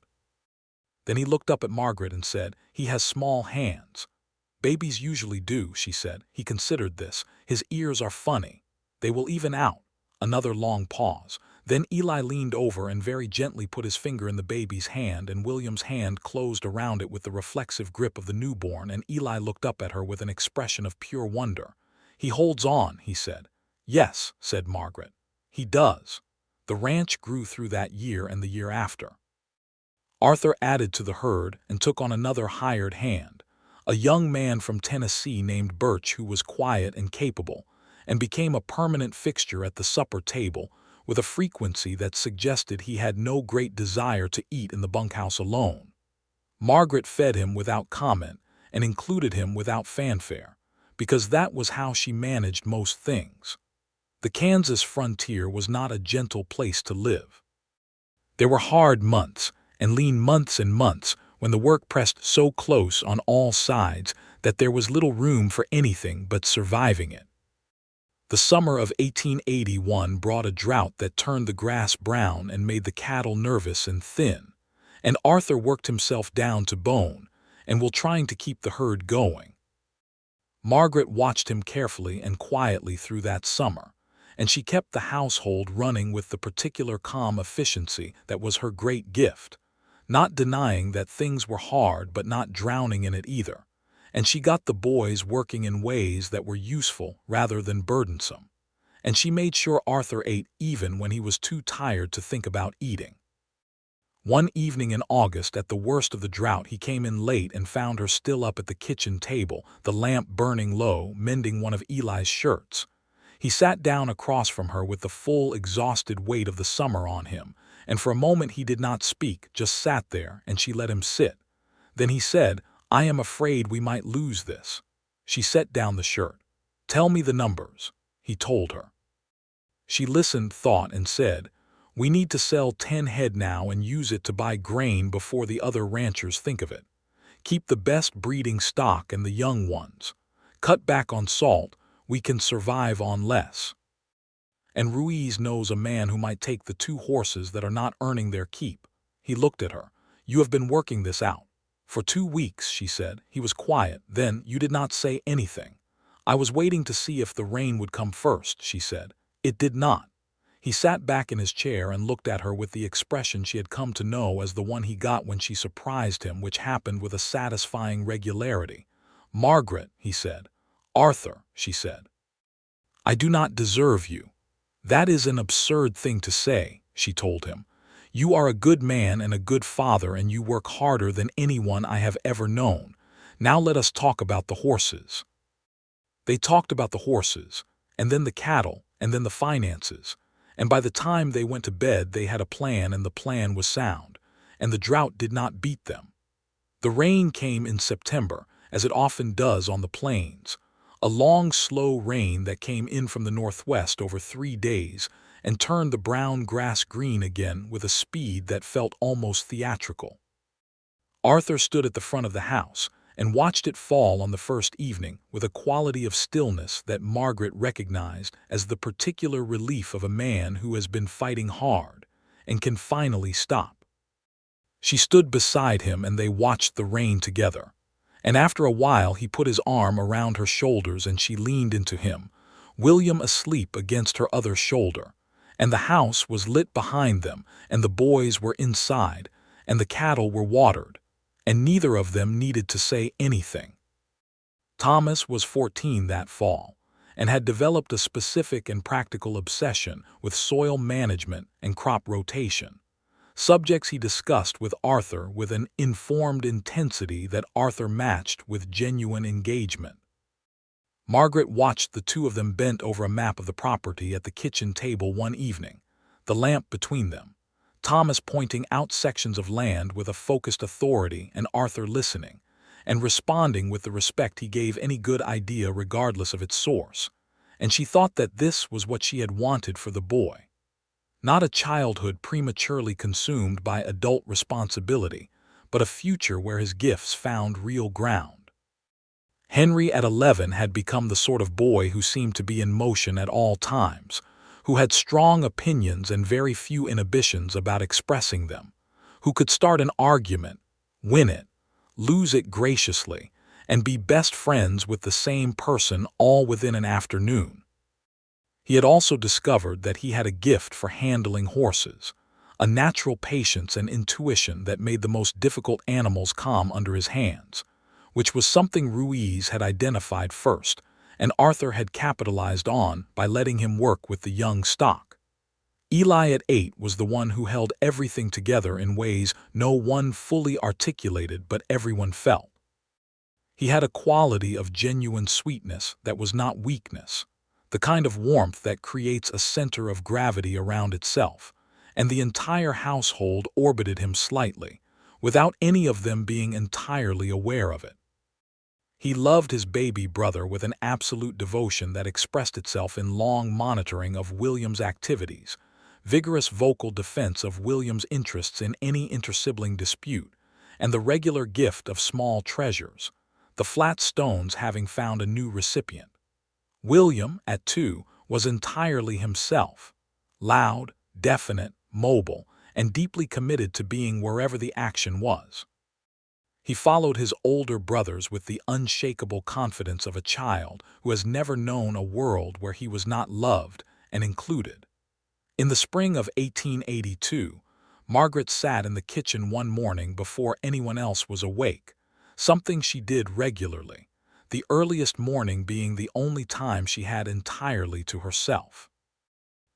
Then he looked up at Margaret and said, "He has small hands." "Babies usually do," she said. He considered this. "His ears are funny. They will even out." Another long pause. Then Eli leaned over and very gently put his finger in the baby's hand, and William's hand closed around it with the reflexive grip of the newborn, and Eli looked up at her with an expression of pure wonder. "He holds on," he said. "Yes," said Margaret. "He does." The ranch grew through that year and the year after. Arthur added to the herd and took on another hired hand, a young man from Tennessee named Birch, who was quiet and capable, and became a permanent fixture at the supper table with a frequency that suggested he had no great desire to eat in the bunkhouse alone. Margaret fed him without comment and included him without fanfare, because that was how she managed most things. The Kansas frontier was not a gentle place to live. There were hard months and lean months and months when the work pressed so close on all sides that there was little room for anything but surviving it. The summer of 1881 brought a drought that turned the grass brown and made the cattle nervous and thin, and Arthur worked himself down to bone and while trying to keep the herd going. Margaret watched him carefully and quietly through that summer, and she kept the household running with the particular calm efficiency that was her great gift, not denying that things were hard but not drowning in it either. And she got the boys working in ways that were useful rather than burdensome. And she made sure Arthur ate even when he was too tired to think about eating. One evening in August, at the worst of the drought, he came in late and found her still up at the kitchen table, the lamp burning low, mending one of Eli's shirts. He sat down across from her with the full, exhausted weight of the summer on him, and for a moment he did not speak, just sat there, and she let him sit. Then he said, "I am afraid we might lose this." She set down the shirt. "Tell me the numbers," he told her. She listened, thought, and said, We need to sell 10 head now and use it to buy grain before the other ranchers think of it. Keep the best breeding stock and the young ones. Cut back on salt, we can survive on less. And Ruiz knows a man who might take the 2 horses that are not earning their keep. He looked at her. You have been working this out. For 2 weeks, she said. He was quiet. Then you did not say anything. I was waiting to see if the rain would come first, she said. It did not. He sat back in his chair and looked at her with the expression she had come to know as the one he got when she surprised him, which happened with a satisfying regularity. Margaret, he said. Arthur, she said. I do not deserve you. That is an absurd thing to say, she told him. You are a good man and a good father, and you work harder than anyone I have ever known. Now let us talk about the horses. They talked about the horses, and then the cattle, and then the finances. And by the time they went to bed they had a plan, and the plan was sound, and the drought did not beat them. The rain came in September, as it often does on the plains. A long, slow rain that came in from the northwest over 3 days and turned the brown grass green again with a speed that felt almost theatrical. Arthur stood at the front of the house and watched it fall on the first evening with a quality of stillness that Margaret recognized as the particular relief of a man who has been fighting hard and can finally stop. She stood beside him and they watched the rain together. And after a while he put his arm around her shoulders and she leaned into him, William asleep against her other shoulder. And the house was lit behind them, and the boys were inside, and the cattle were watered, and neither of them needed to say anything. Thomas was 14 that fall, and had developed a specific and practical obsession with soil management and crop rotation. Subjects he discussed with Arthur with an informed intensity that Arthur matched with genuine engagement. Margaret watched the 2 of them bent over a map of the property at the kitchen table one evening, the lamp between them, Thomas pointing out sections of land with a focused authority and Arthur listening, and responding with the respect he gave any good idea regardless of its source, and she thought that this was what she had wanted for the boy. Not a childhood prematurely consumed by adult responsibility, but a future where his gifts found real ground. Henry at 11 had become the sort of boy who seemed to be in motion at all times, who had strong opinions and very few inhibitions about expressing them, who could start an argument, win it, lose it graciously, and be best friends with the same person all within an afternoon. He had also discovered that he had a gift for handling horses, a natural patience and intuition that made the most difficult animals calm under his hands, which was something Ruiz had identified first, and Arthur had capitalized on by letting him work with the young stock. Eli at 8 was the one who held everything together in ways no one fully articulated but everyone felt. He had a quality of genuine sweetness that was not weakness, the kind of warmth that creates a center of gravity around itself, and the entire household orbited him slightly, without any of them being entirely aware of it. He loved his baby brother with an absolute devotion that expressed itself in long monitoring of William's activities, vigorous vocal defense of William's interests in any intersibling dispute, and the regular gift of small treasures, the flat stones having found a new recipient. William, at 2, was entirely himself, loud, definite, mobile, and deeply committed to being wherever the action was. He followed his older brothers with the unshakable confidence of a child who has never known a world where he was not loved and included. In the spring of 1882, Margaret sat in the kitchen one morning before anyone else was awake, something she did regularly, the earliest morning being the only time she had entirely to herself.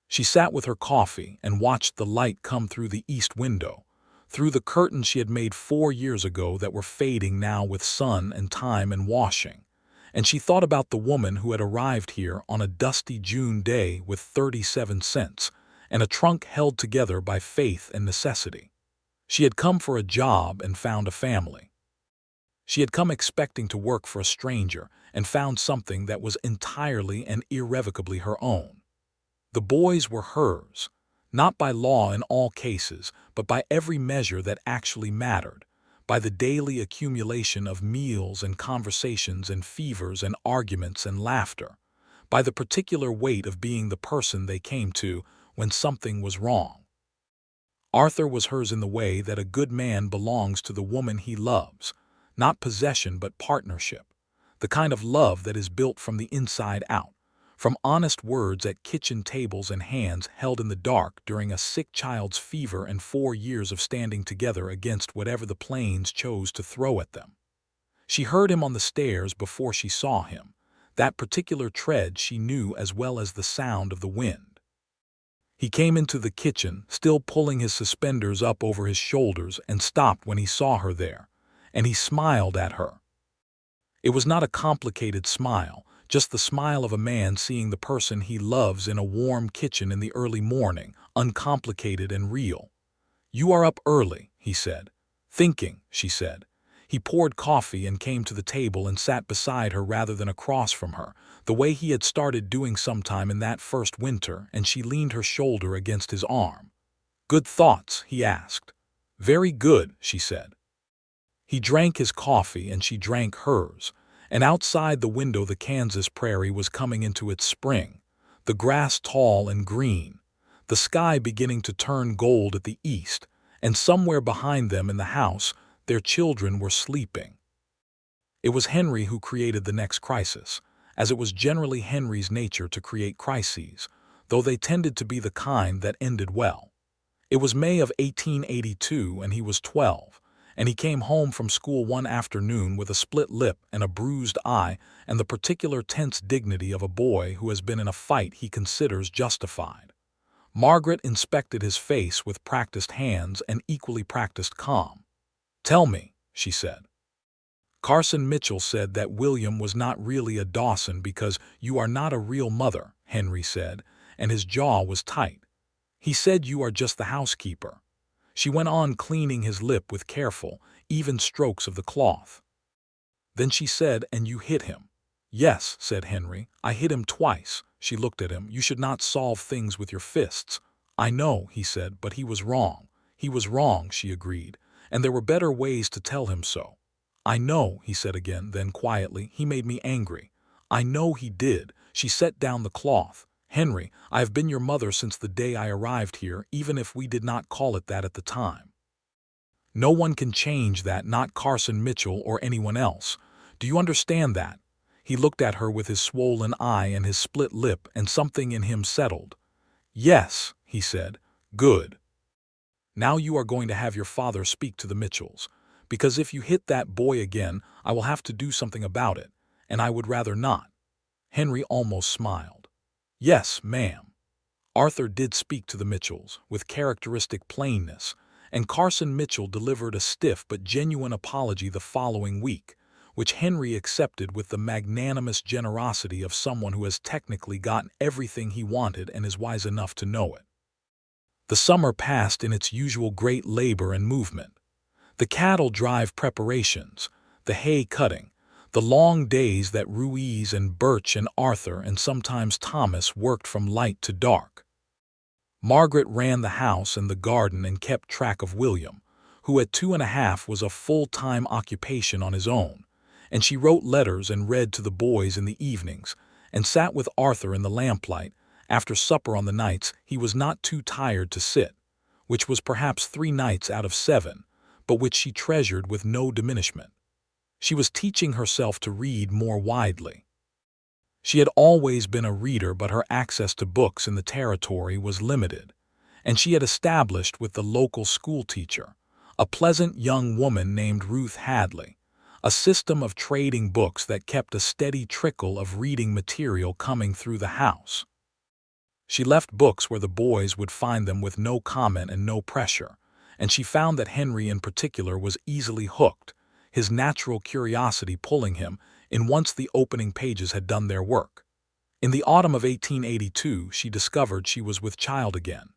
She sat with her coffee and watched the light come through the east window, through the curtains she had made 4 years ago that were fading now with sun and time and washing, and she thought about the woman who had arrived here on a dusty June day with 37 cents and a trunk held together by faith and necessity. She had come for a job and found a family. She had come expecting to work for a stranger and found something that was entirely and irrevocably her own. The boys were hers, Not by law in all cases, but by every measure that actually mattered, by the daily accumulation of meals and conversations and fevers and arguments and laughter, by the particular weight of being the person they came to when something was wrong. Arthur was hers in the way that a good man belongs to the woman he loves, not possession but partnership, the kind of love that is built from the inside out, from honest words at kitchen tables and hands held in the dark during a sick child's fever and 4 years of standing together against whatever the plains chose to throw at them. She heard him on the stairs before she saw him. That particular tread she knew as well as the sound of the wind. He came into the kitchen, still pulling his suspenders up over his shoulders, and stopped when he saw her there, and he smiled at her. It was not a complicated smile, just the smile of a man seeing the person he loves in a warm kitchen in the early morning, uncomplicated and real. "You are up early," he said. "Thinking," she said. He poured coffee and came to the table and sat beside her rather than across from her, the way he had started doing sometime in that first winter, and she leaned her shoulder against his arm. "Good thoughts?" he asked. "Very good," she said. He drank his coffee and she drank hers, and outside the window the Kansas prairie was coming into its spring, the grass tall and green, the sky beginning to turn gold at the east, and somewhere behind them in the house their children were sleeping. It was Henry who created the next crisis, as it was generally Henry's nature to create crises, though they tended to be the kind that ended well. It was May of 1882 and he was 12, and he came home from school one afternoon with a split lip and a bruised eye and the particular tense dignity of a boy who has been in a fight he considers justified. Margaret inspected his face with practiced hands and equally practiced calm. "Tell me," she said. "Carson Mitchell said that William was not really a Dawson because you are not a real mother," Henry said, and his jaw was tight. "He said you are just the housekeeper." She went on cleaning his lip with careful, even strokes of the cloth. Then she said, "And you hit him." "Yes," said Henry, "I hit him twice." She looked at him. "You should not solve things with your fists." "I know," he said, "but he was wrong." "He was wrong," she agreed, "and there were better ways to tell him so." "I know," he said again, then quietly, "he made me angry." "I know he did." She set down the cloth. "Henry, I have been your mother since the day I arrived here, even if we did not call it that at the time. No one can change that, not Carson Mitchell or anyone else. Do you understand that?" He looked at her with his swollen eye and his split lip, and something in him settled. "Yes," he said. "Good. Now you are going to have your father speak to the Mitchells, because if you hit that boy again, I will have to do something about it, and I would rather not." Henry almost smiled. "Yes, ma'am." Arthur did speak to the Mitchells, with characteristic plainness, and Carson Mitchell delivered a stiff but genuine apology the following week, which Henry accepted with the magnanimous generosity of someone who has technically gotten everything he wanted and is wise enough to know it. The summer passed in its usual great labor and movement. The cattle drive preparations, the hay cutting, the long days that Ruiz and Birch and Arthur and sometimes Thomas worked from light to dark. Margaret ran the house and the garden and kept track of William, who at 2.5 was a full-time occupation on his own, and she wrote letters and read to the boys in the evenings, and sat with Arthur in the lamplight, after supper on the nights he was not too tired to sit, which was perhaps 3 nights out of 7, but which she treasured with no diminishment. She was teaching herself to read more widely. She had always been a reader, but her access to books in the territory was limited, and she had established with the local schoolteacher, a pleasant young woman named Ruth Hadley, a system of trading books that kept a steady trickle of reading material coming through the house. She left books where the boys would find them with no comment and no pressure, and she found that Henry in particular was easily hooked, his natural curiosity pulling him in once the opening pages had done their work. In the autumn of 1882 she discovered she was with child again.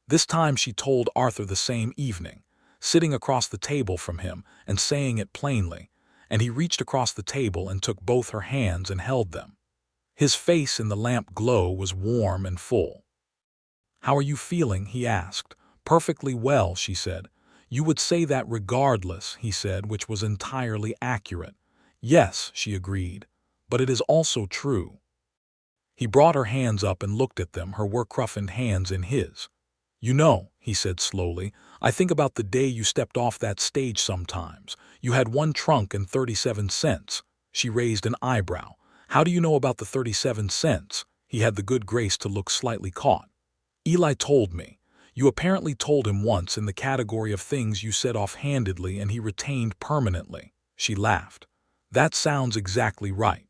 This time she told Arthur the same evening, sitting across the table from him and saying it plainly, and he reached across the table and took both her hands and held them. His face in the lamp glow was warm and full. "How are you feeling?" he asked. "Perfectly well," she said. "You would say that regardless," he said, which was entirely accurate. "Yes," she agreed, "but it is also true." He brought her hands up and looked at them, her work-roughened hands in his. "You know," he said slowly, "I think about the day you stepped off that stage sometimes. You had one trunk and 37 cents. She raised an eyebrow. "How do you know about the 37 cents? He had the good grace to look slightly caught. "Eli told me. You apparently told him once in the category of things you said offhandedly and he retained permanently." She laughed. "That sounds exactly right.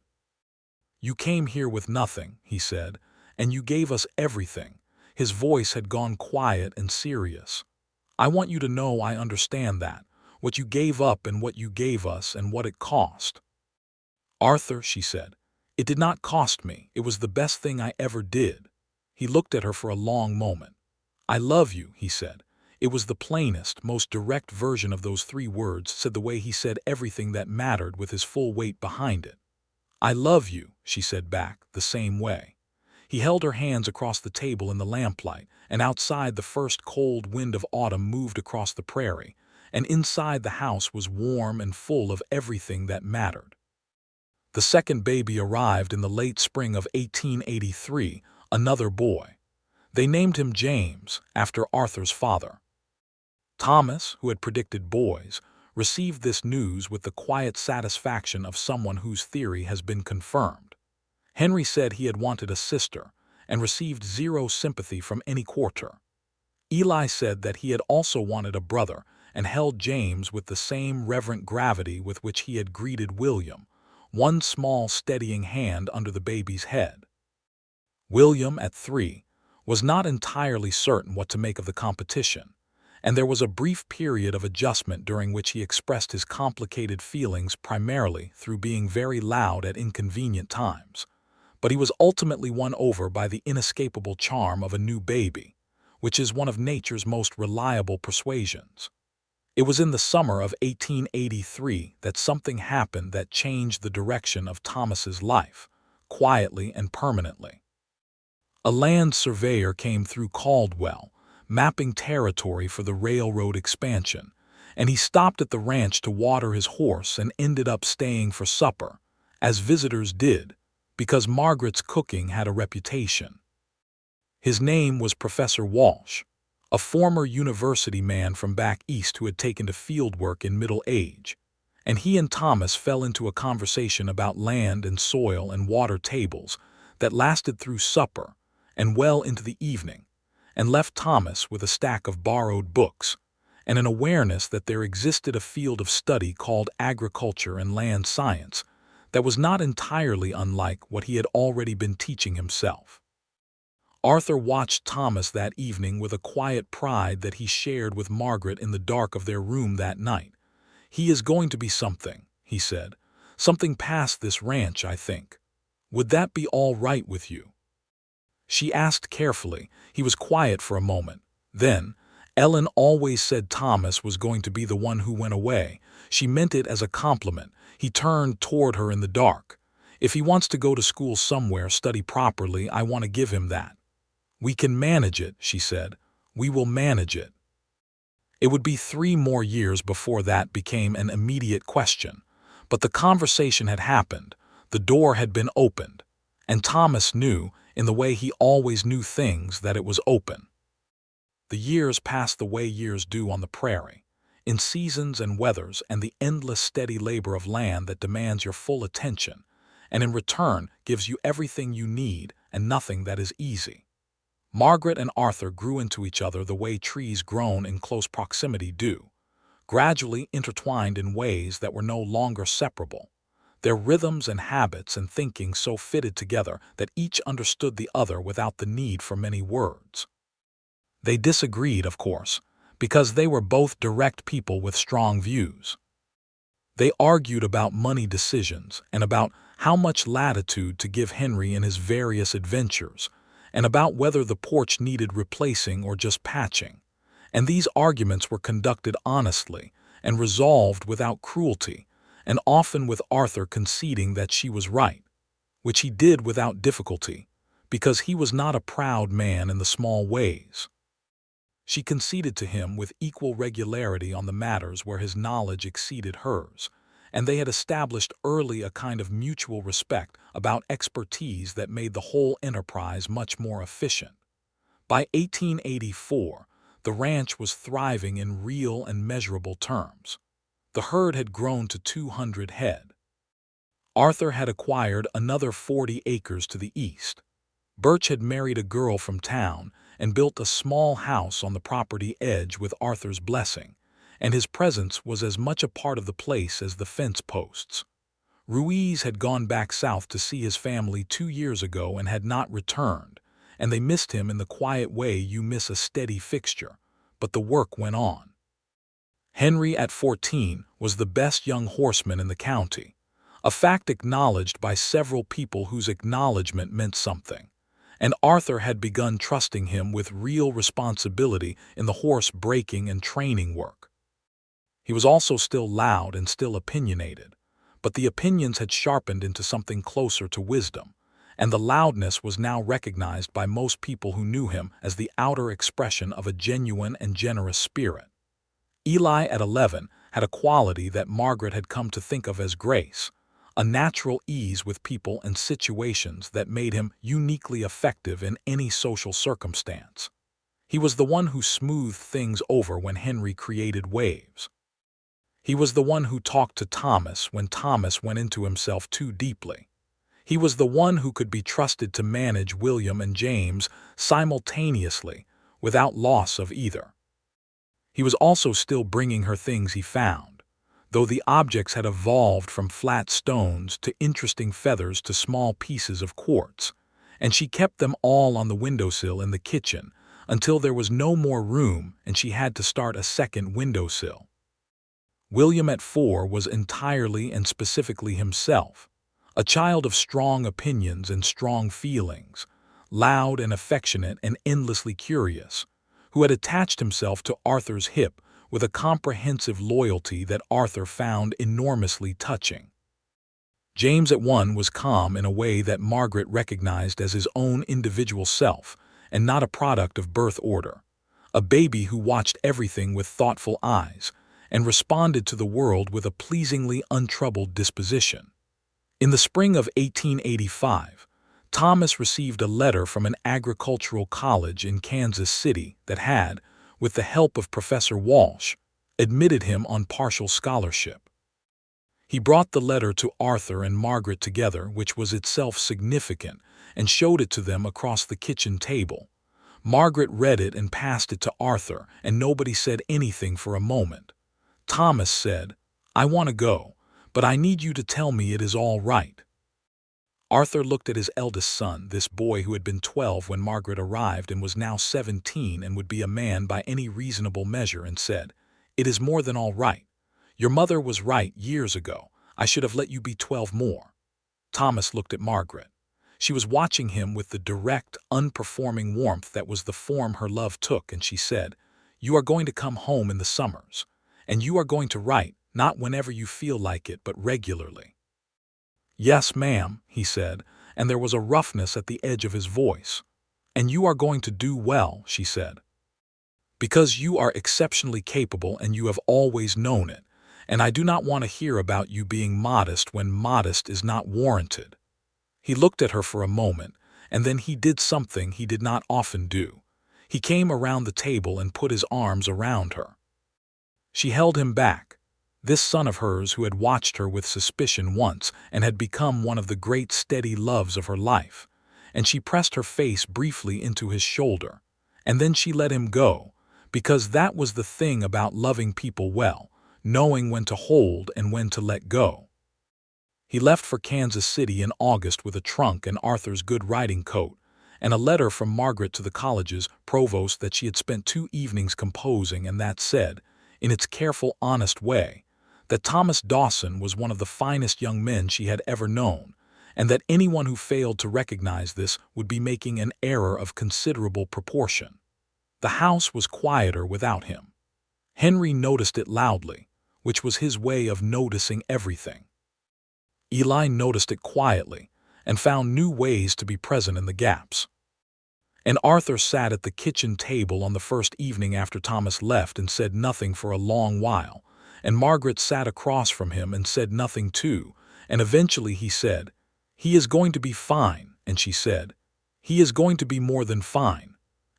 You came here with nothing," he said, "and you gave us everything." His voice had gone quiet and serious. "I want you to know I understand that, what you gave up and what you gave us and what it cost." "Arthur," she said, "it did not cost me. It was the best thing I ever did." He looked at her for a long moment. "I love you," he said. It was the plainest, most direct version of those 3 words, said the way he said everything that mattered with his full weight behind it. "I love you," she said back, the same way. He held her hands across the table in the lamplight, and outside the first cold wind of autumn moved across the prairie, and inside the house was warm and full of everything that mattered. The second baby arrived in the late spring of 1883, another boy. They named him James, after Arthur's father. Thomas, who had predicted boys, received this news with the quiet satisfaction of someone whose theory has been confirmed. Henry said he had wanted a sister, and received zero sympathy from any quarter. Eli said that he had also wanted a brother, and held James with the same reverent gravity with which he had greeted William, one small steadying hand under the baby's head. William, at 3, was not entirely certain what to make of the competition, and there was a brief period of adjustment during which he expressed his complicated feelings primarily through being very loud at inconvenient times. But he was ultimately won over by the inescapable charm of a new baby, which is one of nature's most reliable persuasions. It was in the summer of 1883 that something happened that changed the direction of Thomas's life, quietly and permanently. A land surveyor came through Caldwell, mapping territory for the railroad expansion, and he stopped at the ranch to water his horse and ended up staying for supper, as visitors did, because Margaret's cooking had a reputation. His name was Professor Walsh, a former university man from back east who had taken to field work in middle age, and he and Thomas fell into a conversation about land and soil and water tables that lasted through supper and well into the evening, and left Thomas with a stack of borrowed books and an awareness that there existed a field of study called agriculture and land science that was not entirely unlike what he had already been teaching himself. Arthur watched Thomas that evening with a quiet pride that he shared with Margaret in the dark of their room that night. "He is going to be something," he said. "Something past this ranch, I think. Would that be all right with you?" She asked carefully. He was quiet for a moment. Then, "Ellen always said Thomas was going to be the one who went away. She meant it as a compliment." He turned toward her in the dark. "If he wants to go to school somewhere, study properly, I want to give him that." "We can manage it," she said. "We will manage it." It would be 3 more years before that became an immediate question, but the conversation had happened, the door had been opened, and Thomas knew, in the way he always knew things, that it was open. The years passed the way years do on the prairie, in seasons and weathers and the endless steady labor of land that demands your full attention, and in return gives you everything you need and nothing that is easy. Margaret and Arthur grew into each other the way trees grown in close proximity do, gradually intertwined in ways that were no longer separable, their rhythms and habits and thinking so fitted together that each understood the other without the need for many words. They disagreed, of course, because they were both direct people with strong views. They argued about money decisions and about how much latitude to give Henry in his various adventures, and about whether the porch needed replacing or just patching, and these arguments were conducted honestly and resolved without cruelty, and often with Arthur conceding that she was right, which he did without difficulty, because he was not a proud man in the small ways. She conceded to him with equal regularity on the matters where his knowledge exceeded hers, and they had established early a kind of mutual respect about expertise that made the whole enterprise much more efficient. By 1884, the ranch was thriving in real and measurable terms. The herd had grown to 200 head. Arthur had acquired another 40 acres to the east. Birch had married a girl from town and built a small house on the property edge with Arthur's blessing, and his presence was as much a part of the place as the fence posts. Ruiz had gone back south to see his family 2 years ago and had not returned, and they missed him in the quiet way you miss a steady fixture, but the work went on. Henry at 14 was the best young horseman in the county, a fact acknowledged by several people whose acknowledgment meant something, and Arthur had begun trusting him with real responsibility in the horse breaking and training work. He was also still loud and still opinionated, but the opinions had sharpened into something closer to wisdom, and the loudness was now recognized by most people who knew him as the outer expression of a genuine and generous spirit. Eli at 11 had a quality that Margaret had come to think of as grace, a natural ease with people and situations that made him uniquely effective in any social circumstance. He was the one who smoothed things over when Henry created waves. He was the one who talked to Thomas when Thomas went into himself too deeply. He was the one who could be trusted to manage William and James simultaneously without loss of either. He was also still bringing her things he found, though the objects had evolved from flat stones to interesting feathers to small pieces of quartz, and she kept them all on the windowsill in the kitchen until there was no more room and she had to start a second windowsill. William at 4 was entirely and specifically himself, a child of strong opinions and strong feelings, loud and affectionate and endlessly curious, who had attached himself to Arthur's hip with a comprehensive loyalty that Arthur found enormously touching. James at 1 was calm in a way that Margaret recognized as his own individual self and not a product of birth order, a baby who watched everything with thoughtful eyes and responded to the world with a pleasingly untroubled disposition. In the spring of 1885, Thomas received a letter from an agricultural college in Kansas City that had, with the help of Professor Walsh, admitted him on partial scholarship. He brought the letter to Arthur and Margaret together, which was itself significant, and showed it to them across the kitchen table. Margaret read it and passed it to Arthur, and nobody said anything for a moment. Thomas said, "I want to go, but I need you to tell me it is all right." Arthur looked at his eldest son, this boy who had been 12 when Margaret arrived and was now 17 and would be a man by any reasonable measure, and said, "It is more than all right. Your mother was right years ago. I should have let you be 12 more." Thomas looked at Margaret. She was watching him with the direct, unperforming warmth that was the form her love took, and she said, "You are going to come home in the summers, and you are going to write, not whenever you feel like it, but regularly." "Yes, ma'am," he said, and there was a roughness at the edge of his voice. "And you are going to do well," she said, "because you are exceptionally capable and you have always known it, and I do not want to hear about you being modest when modest is not warranted." He looked at her for a moment, and then he did something he did not often do. He came around the table and put his arms around her. She held him back. This son of hers who had watched her with suspicion once and had become one of the great steady loves of her life, and she pressed her face briefly into his shoulder, and then she let him go, because that was the thing about loving people well, knowing when to hold and when to let go. He left for Kansas City in August with a trunk and Arthur's good riding coat, and a letter from Margaret to the college's provost that she had spent 2 evenings composing, and that said, in its careful, honest way, that Thomas Dawson was one of the finest young men she had ever known, and that anyone who failed to recognize this would be making an error of considerable proportion. The house was quieter without him. Henry noticed it loudly, which was his way of noticing everything. Eli noticed it quietly, and found new ways to be present in the gaps. And Arthur sat at the kitchen table on the first evening after Thomas left and said nothing for a long while, and Margaret sat across from him and said nothing too, and eventually he said, "He is going to be fine," and she said, "He is going to be more than fine,"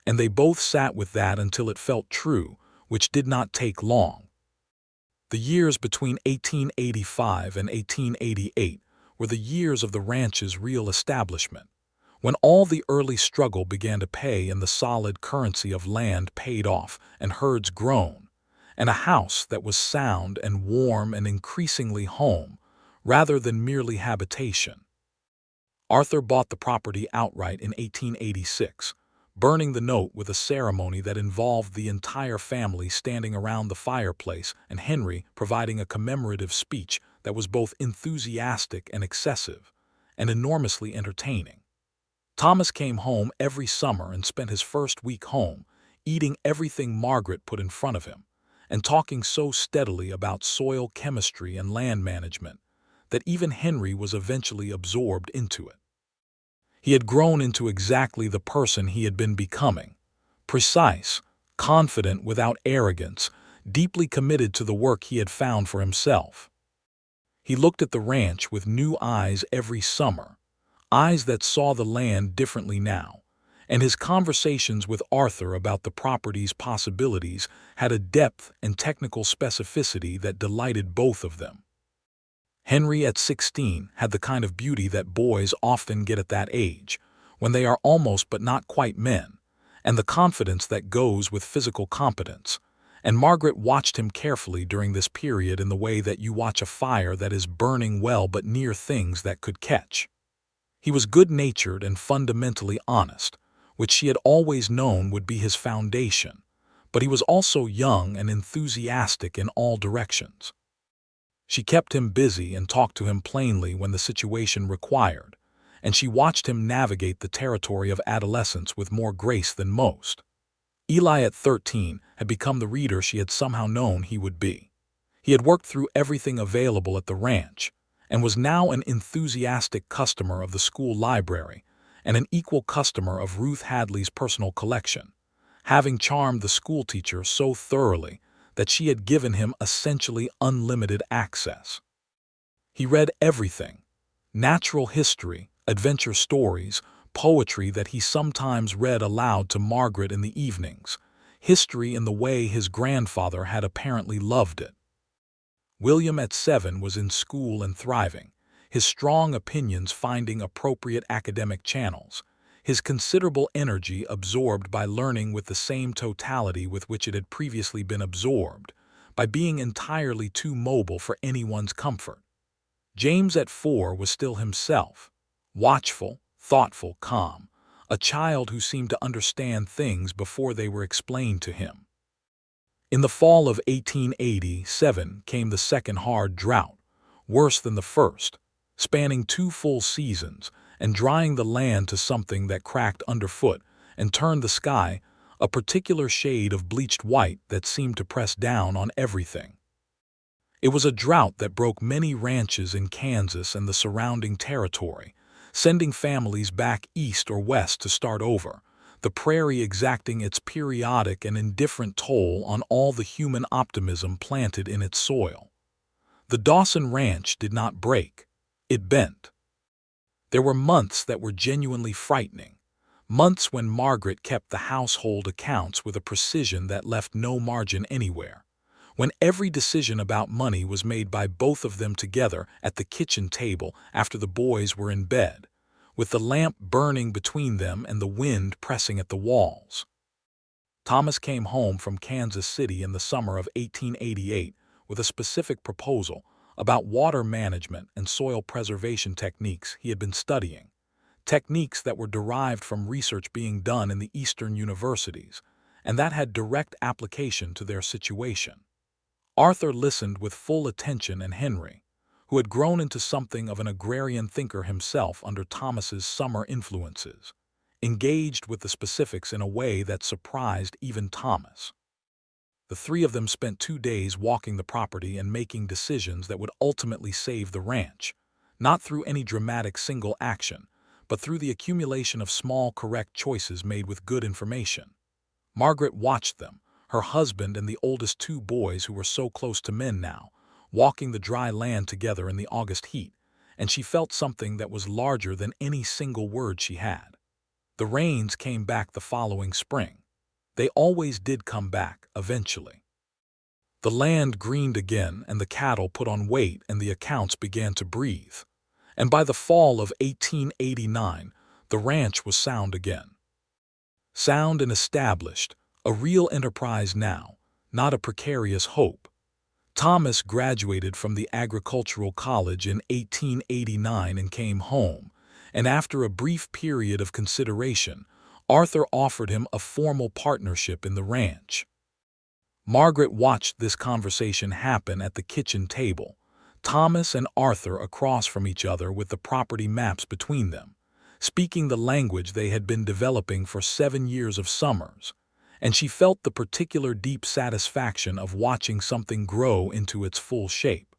and they both sat with that until it felt true, which did not take long. The years between 1885 and 1888 were the years of the ranch's real establishment, when all the early struggle began to pay and the solid currency of land paid off and herds grown, and a house that was sound and warm and increasingly home, rather than merely habitation. Arthur bought the property outright in 1886, burning the note with a ceremony that involved the entire family standing around the fireplace and Henry providing a commemorative speech that was both enthusiastic and excessive, and enormously entertaining. Thomas came home every summer and spent his first week home, eating everything Margaret put in front of him, and talking so steadily about soil chemistry and land management that even Henry was eventually absorbed into it. He had grown into exactly the person he had been becoming, precise, confident without arrogance, deeply committed to the work he had found for himself. He looked at the ranch with new eyes every summer, eyes that saw the land differently now, and his conversations with Arthur about the property's possibilities had a depth and technical specificity that delighted both of them. Henry at 16 had the kind of beauty that boys often get at that age, when they are almost but not quite men, and the confidence that goes with physical competence, and Margaret watched him carefully during this period in the way that you watch a fire that is burning well but near things that could catch. He was good-natured and fundamentally honest, which she had always known would be his foundation, but he was also young and enthusiastic in all directions. She kept him busy and talked to him plainly when the situation required, and she watched him navigate the territory of adolescence with more grace than most. Eli at 13 had become the reader she had somehow known he would be. He had worked through everything available at the ranch, and was now an enthusiastic customer of the school library and an equal customer of Ruth Hadley's personal collection, having charmed the schoolteacher so thoroughly that she had given him essentially unlimited access. He read everything: natural history, adventure stories, poetry that he sometimes read aloud to Margaret in the evenings, history in the way his grandfather had apparently loved it. William at 7 was in school and thriving, his strong opinions finding appropriate academic channels, his considerable energy absorbed by learning with the same totality with which it had previously been absorbed, by being entirely too mobile for anyone's comfort. James at 4 was still himself, watchful, thoughtful, calm, a child who seemed to understand things before they were explained to him. In the fall of 1887 came the second hard drought, worse than the first, spanning 2 full seasons and drying the land to something that cracked underfoot and turned the sky a particular shade of bleached white that seemed to press down on everything. It was a drought that broke many ranches in Kansas and the surrounding territory, sending families back east or west to start over, the prairie exacting its periodic and indifferent toll on all the human optimism planted in its soil. The Dawson Ranch did not break, it bent. There were months that were genuinely frightening, months when Margaret kept the household accounts with a precision that left no margin anywhere, when every decision about money was made by both of them together at the kitchen table after the boys were in bed, with the lamp burning between them and the wind pressing at the walls. Thomas came home from Kansas City in the summer of 1888 with a specific proposal about water management and soil preservation techniques he had been studying, techniques that were derived from research being done in the Eastern universities, and that had direct application to their situation. Arthur listened with full attention, and Henry, who had grown into something of an agrarian thinker himself under Thomas's summer influences, engaged with the specifics in a way that surprised even Thomas. The 3 of them spent 2 days walking the property and making decisions that would ultimately save the ranch, not through any dramatic single action, but through the accumulation of small, correct choices made with good information. Margaret watched them, her husband and the oldest two boys who were so close to men now, walking the dry land together in the August heat, and she felt something that was larger than any single word she had. The rains came back the following spring. They always did come back, eventually. The land greened again, and the cattle put on weight, and the accounts began to breathe. And by the fall of 1889, the ranch was sound again. Sound and established, a real enterprise now, not a precarious hope. Thomas graduated from the agricultural college in 1889 and came home, and after a brief period of consideration, Arthur offered him a formal partnership in the ranch. Margaret watched this conversation happen at the kitchen table, Thomas and Arthur across from each other with the property maps between them, speaking the language they had been developing for 7 years of summers, and she felt the particular deep satisfaction of watching something grow into its full shape.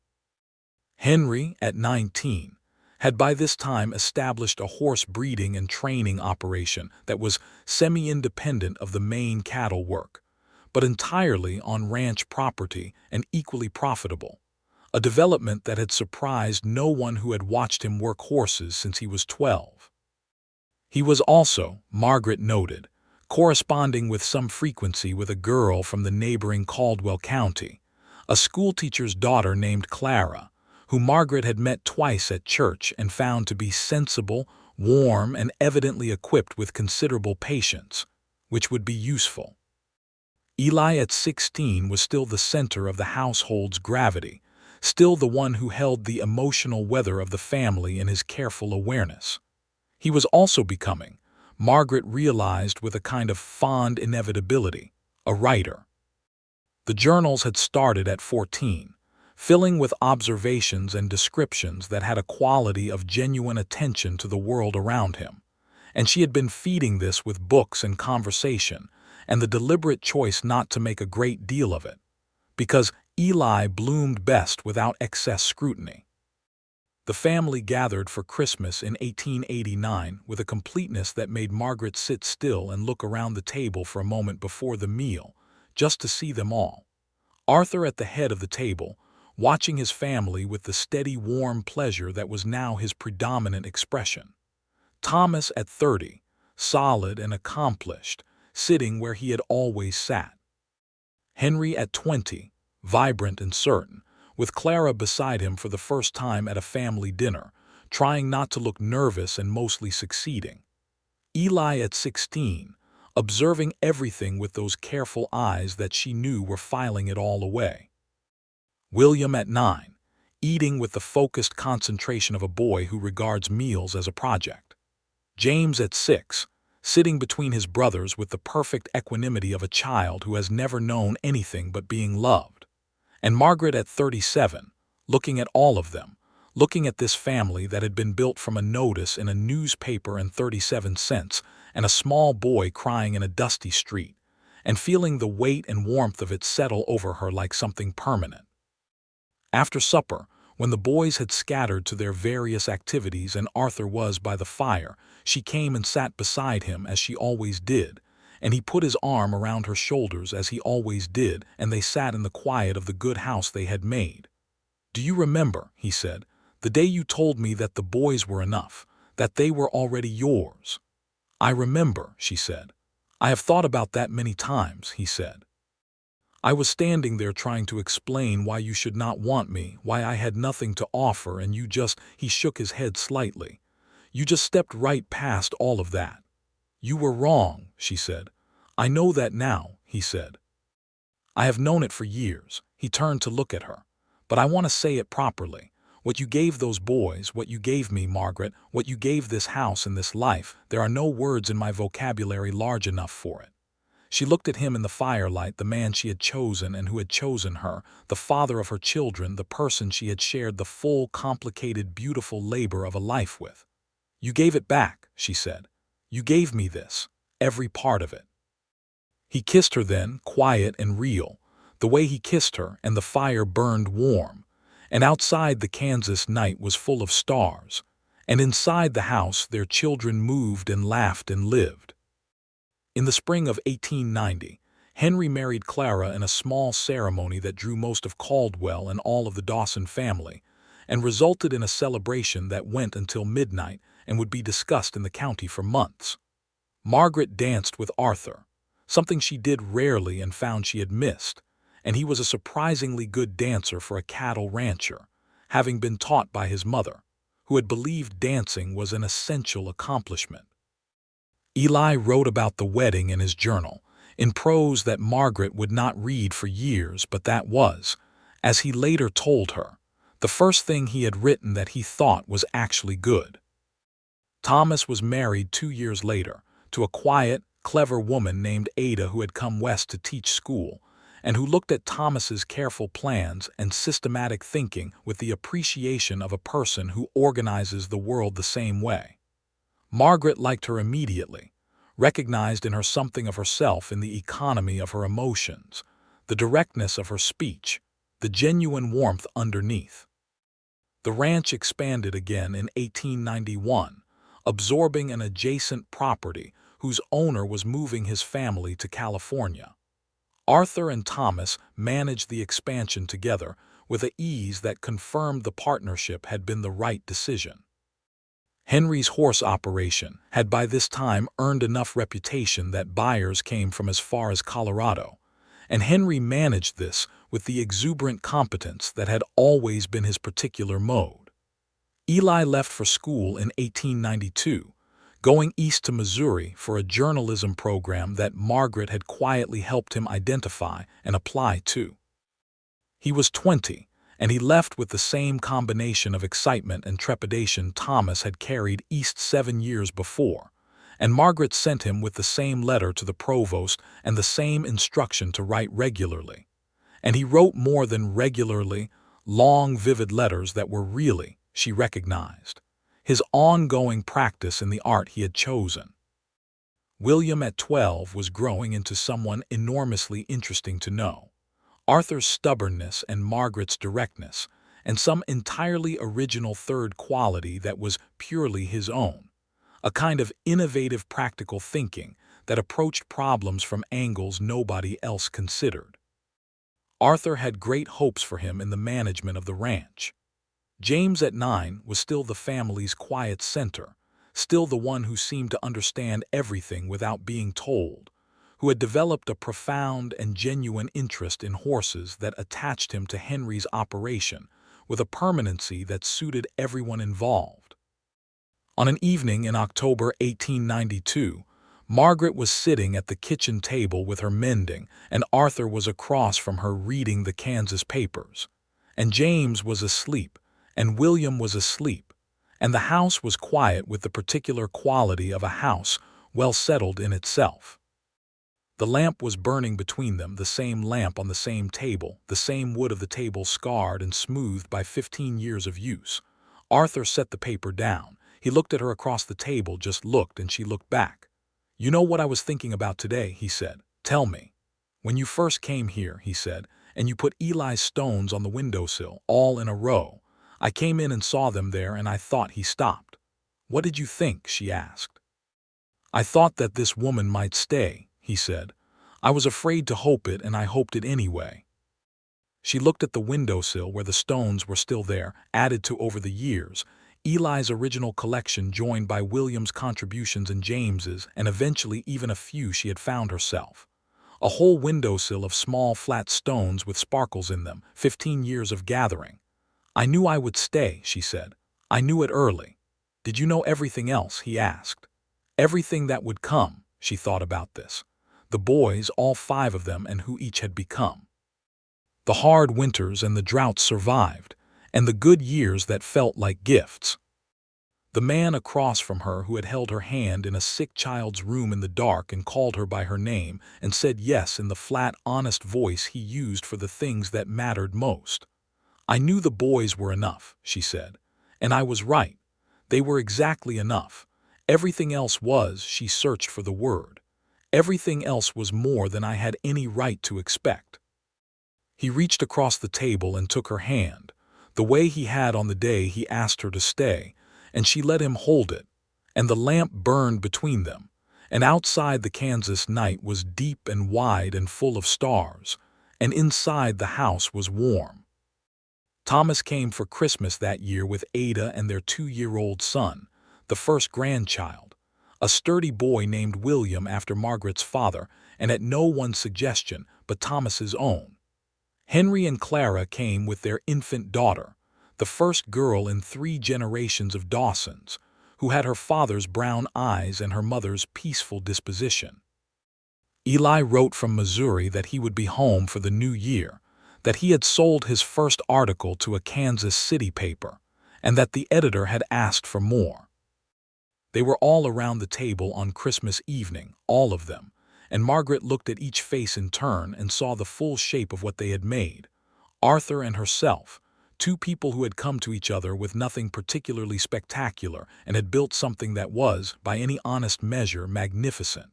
Henry, at 19, had by this time established a horse breeding and training operation that was semi-independent of the main cattle work, but entirely on ranch property and equally profitable, a development that had surprised no one who had watched him work horses since he was 12. He was also, Margaret noted, corresponding with some frequency with a girl from the neighboring Caldwell County, a schoolteacher's daughter named Clara, who Margaret had met twice at church and found to be sensible, warm, and evidently equipped with considerable patience, which would be useful. Eli at 16 was still the center of the household's gravity, still the one who held the emotional weather of the family in his careful awareness. He was also becoming, Margaret realized with a kind of fond inevitability, a writer. The journals had started at 14, filling with observations and descriptions that had a quality of genuine attention to the world around him, and she had been feeding this with books and conversation, and the deliberate choice not to make a great deal of it, because Eli bloomed best without excess scrutiny. The family gathered for Christmas in 1889 with a completeness that made Margaret sit still and look around the table for a moment before the meal, just to see them all. Arthur at the head of the table, watching his family with the steady, warm pleasure that was now his predominant expression. Thomas at 30, solid and accomplished, sitting where he had always sat. Henry at 20, vibrant and certain, with Clara beside him for the first time at a family dinner, trying not to look nervous and mostly succeeding. Eli at 16, observing everything with those careful eyes that she knew were filing it all away. William at 9, eating with the focused concentration of a boy who regards meals as a project. James at 6, sitting between his brothers with the perfect equanimity of a child who has never known anything but being loved. And Margaret at 37, looking at all of them, looking at this family that had been built from a notice in a newspaper and 37 cents, and a small boy crying in a dusty street, and feeling the weight and warmth of it settle over her like something permanent. After supper, when the boys had scattered to their various activities and Arthur was by the fire, she came and sat beside him as she always did, and he put his arm around her shoulders as he always did, and they sat in the quiet of the good house they had made. "Do you remember," he said, "the day you told me that the boys were enough, that they were already yours?" "I remember," she said. "I have thought about that many times," he said. "I was standing there trying to explain why you should not want me, why I had nothing to offer, and you just—" he shook his head slightly. "You just stepped right past all of that." "You were wrong," she said. "I know that now," he said. "I have known it for years." He turned to look at her. "But I want to say it properly. What you gave those boys, what you gave me, Margaret, what you gave this house and this life, there are no words in my vocabulary large enough for it." She looked at him in the firelight, the man she had chosen and who had chosen her, the father of her children, the person she had shared the full, complicated, beautiful labor of a life with. "You gave it back," she said. "You gave me this, every part of it." He kissed her then, quiet and real, the way he kissed her, and the fire burned warm, And outside the Kansas night was full of stars, and inside the house their children moved and laughed and lived. In the spring of 1890, Henry married Clara in a small ceremony that drew most of Caldwell and all of the Dawson family, and resulted in a celebration that went until midnight and would be discussed in the county for months. Margaret danced with Arthur, something she did rarely and found she had missed, and he was a surprisingly good dancer for a cattle rancher, having been taught by his mother, who had believed dancing was an essential accomplishment. Eli wrote about the wedding in his journal, in prose that Margaret would not read for years, but that was, as he later told her, the first thing he had written that he thought was actually good. Thomas was married 2 years later to a quiet, clever woman named Ada who had come west to teach school, and who looked at Thomas's careful plans and systematic thinking with the appreciation of a person who organizes the world the same way. Margaret liked her immediately, recognized in her something of herself in the economy of her emotions, the directness of her speech, the genuine warmth underneath. The ranch expanded again in 1891, absorbing an adjacent property whose owner was moving his family to California. Arthur and Thomas managed the expansion together with an ease that confirmed the partnership had been the right decision. Henry's horse operation had by this time earned enough reputation that buyers came from as far as Colorado, and Henry managed this with the exuberant competence that had always been his particular mode. Eli left for school in 1892, going east to Missouri for a journalism program that Margaret had quietly helped him identify and apply to. He was 20, and he left with the same combination of excitement and trepidation Thomas had carried east 7 years before, and Margaret sent him with the same letter to the provost and the same instruction to write regularly. And he wrote more than regularly, long, vivid letters that were really, she recognized, his ongoing practice in the art he had chosen. William at 12 was growing into someone enormously interesting to know. Arthur's stubbornness and Margaret's directness, and some entirely original third quality that was purely his own, a kind of innovative practical thinking that approached problems from angles nobody else considered. Arthur had great hopes for him in the management of the ranch. James at 9 was still the family's quiet center, still the one who seemed to understand everything without being told, who had developed a profound and genuine interest in horses that attached him to Henry's operation with a permanency that suited everyone involved. On an evening in October 1892, Margaret was sitting at the kitchen table with her mending, and Arthur was across from her reading the Kansas papers. And James was asleep, and William was asleep, and the house was quiet with the particular quality of a house well settled in itself. The lamp was burning between them, the same lamp on the same table, the same wood of the table scarred and smoothed by 15 years of use. Arthur set the paper down. He looked at her across the table, just looked, and she looked back. "You know what I was thinking about today," he said. "Tell me." "When you first came here," he said, "and you put Eli's stones on the windowsill, all in a row, I came in and saw them there, and I thought." He stopped. "What did you think?" she asked. "I thought that this woman might stay," he said. "I was afraid to hope it, and I hoped it anyway." She looked at the windowsill where the stones were still there, added to over the years, Eli's original collection joined by William's contributions and James's, and eventually even a few she had found herself. A whole windowsill of small flat stones with sparkles in them, 15 years of gathering. "I knew I would stay," she said. "I knew it early." "Did you know everything else?" he asked. Everything that would come, she thought about this. The boys, all 5 of them, and who each had become. The hard winters and the droughts survived, and the good years that felt like gifts. The man across from her who had held her hand in a sick child's room in the dark and called her by her name and said yes in the flat, honest voice he used for the things that mattered most. "I knew the boys were enough," she said, "and I was right. They were exactly enough. Everything else was," she searched for the word, "everything else was more than I had any right to expect." He reached across the table and took her hand, the way he had on the day he asked her to stay, and she let him hold it, and the lamp burned between them, and outside the Kansas night was deep and wide and full of stars, and inside the house was warm. Thomas came for Christmas that year with Ada and their 2-year-old son, the first grandchild, a sturdy boy named William after Margaret's father, and at no one's suggestion but Thomas's own. Henry and Clara came with their infant daughter, the first girl in 3 generations of Dawsons, who had her father's brown eyes and her mother's peaceful disposition. Eli wrote from Missouri that he would be home for the new year, that he had sold his first article to a Kansas City paper, and that the editor had asked for more. They were all around the table on Christmas evening, all of them, and Margaret looked at each face in turn and saw the full shape of what they had made. Arthur and herself, 2 people who had come to each other with nothing particularly spectacular and had built something that was, by any honest measure, magnificent.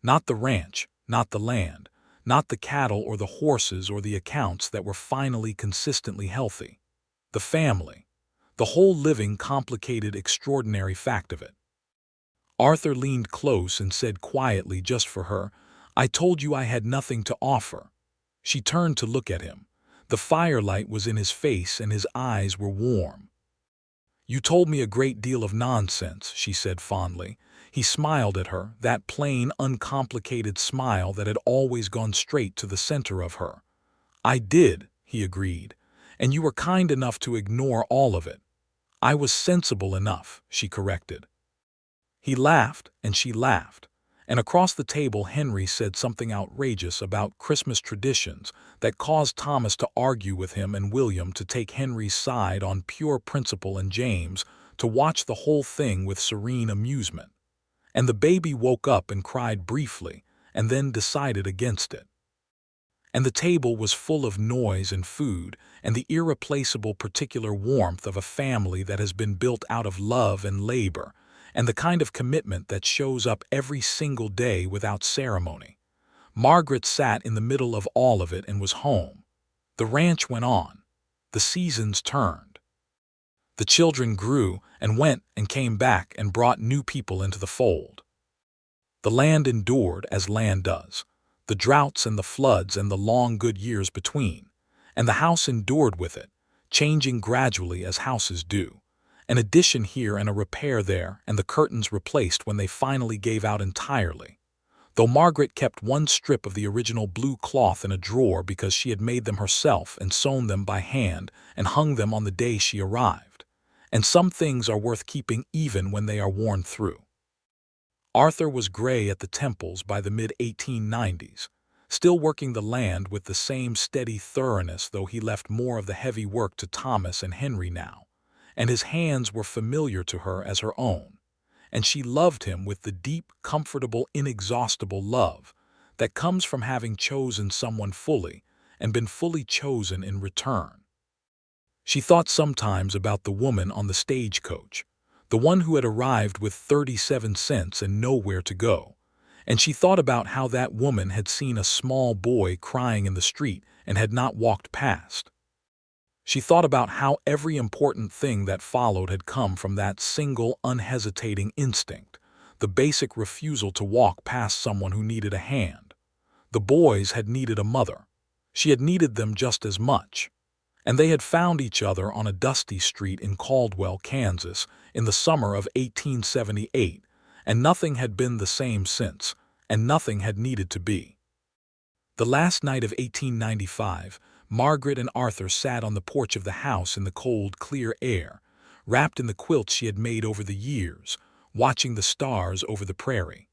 Not the ranch, not the land, not the cattle or the horses or the accounts that were finally consistently healthy. The family, the whole living, complicated, extraordinary fact of it. Arthur leaned close and said quietly, just for her, "I told you I had nothing to offer." She turned to look at him. The firelight was in his face and his eyes were warm. "You told me a great deal of nonsense," she said fondly. He smiled at her, that plain, uncomplicated smile that had always gone straight to the center of her. "I did," he agreed, "and you were kind enough to ignore all of it." "I was sensible enough," she corrected. He laughed, and she laughed, and across the table Henry said something outrageous about Christmas traditions that caused Thomas to argue with him and William to take Henry's side on pure principle and James to watch the whole thing with serene amusement. And the baby woke up and cried briefly, and then decided against it. And the table was full of noise and food, and the irreplaceable particular warmth of a family that has been built out of love and labor, and the kind of commitment that shows up every single day without ceremony. Margaret sat in the middle of all of it and was home. The ranch went on. The seasons turned. The children grew and went and came back and brought new people into the fold. The land endured as land does, the droughts and the floods and the long good years between, and the house endured with it, changing gradually as houses do. An addition here and a repair there, and the curtains replaced when they finally gave out entirely. Though Margaret kept one strip of the original blue cloth in a drawer because she had made them herself and sewn them by hand and hung them on the day she arrived. And some things are worth keeping even when they are worn through. Arthur was gray at the temples by the mid-1890s, still working the land with the same steady thoroughness, though he left more of the heavy work to Thomas and Henry now. And his hands were familiar to her as her own, and she loved him with the deep, comfortable, inexhaustible love that comes from having chosen someone fully and been fully chosen in return. She thought sometimes about the woman on the stagecoach, the one who had arrived with 37 cents and nowhere to go, and she thought about how that woman had seen a small boy crying in the street and had not walked past. She thought about how every important thing that followed had come from that single, unhesitating instinct, the basic refusal to walk past someone who needed a hand. The boys had needed a mother. She had needed them just as much. And they had found each other on a dusty street in Caldwell, Kansas, in the summer of 1878, and nothing had been the same since, and nothing had needed to be. The last night of 1895, Margaret and Arthur sat on the porch of the house in the cold, clear air, wrapped in the quilts she had made over the years, watching the stars over the prairie.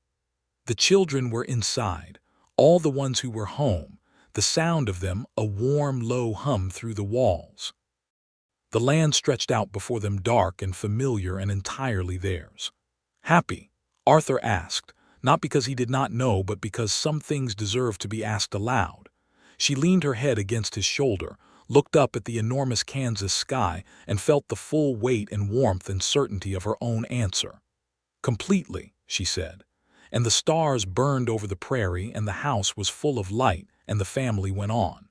The children were inside, all the ones who were home, the sound of them a warm, low hum through the walls. The land stretched out before them, dark and familiar and entirely theirs. "Happy?" Arthur asked, not because he did not know, but because some things deserved to be asked aloud. She leaned her head against his shoulder, looked up at the enormous Kansas sky, and felt the full weight and warmth and certainty of her own answer. "Completely," she said, and the stars burned over the prairie and the house was full of light and the family went on.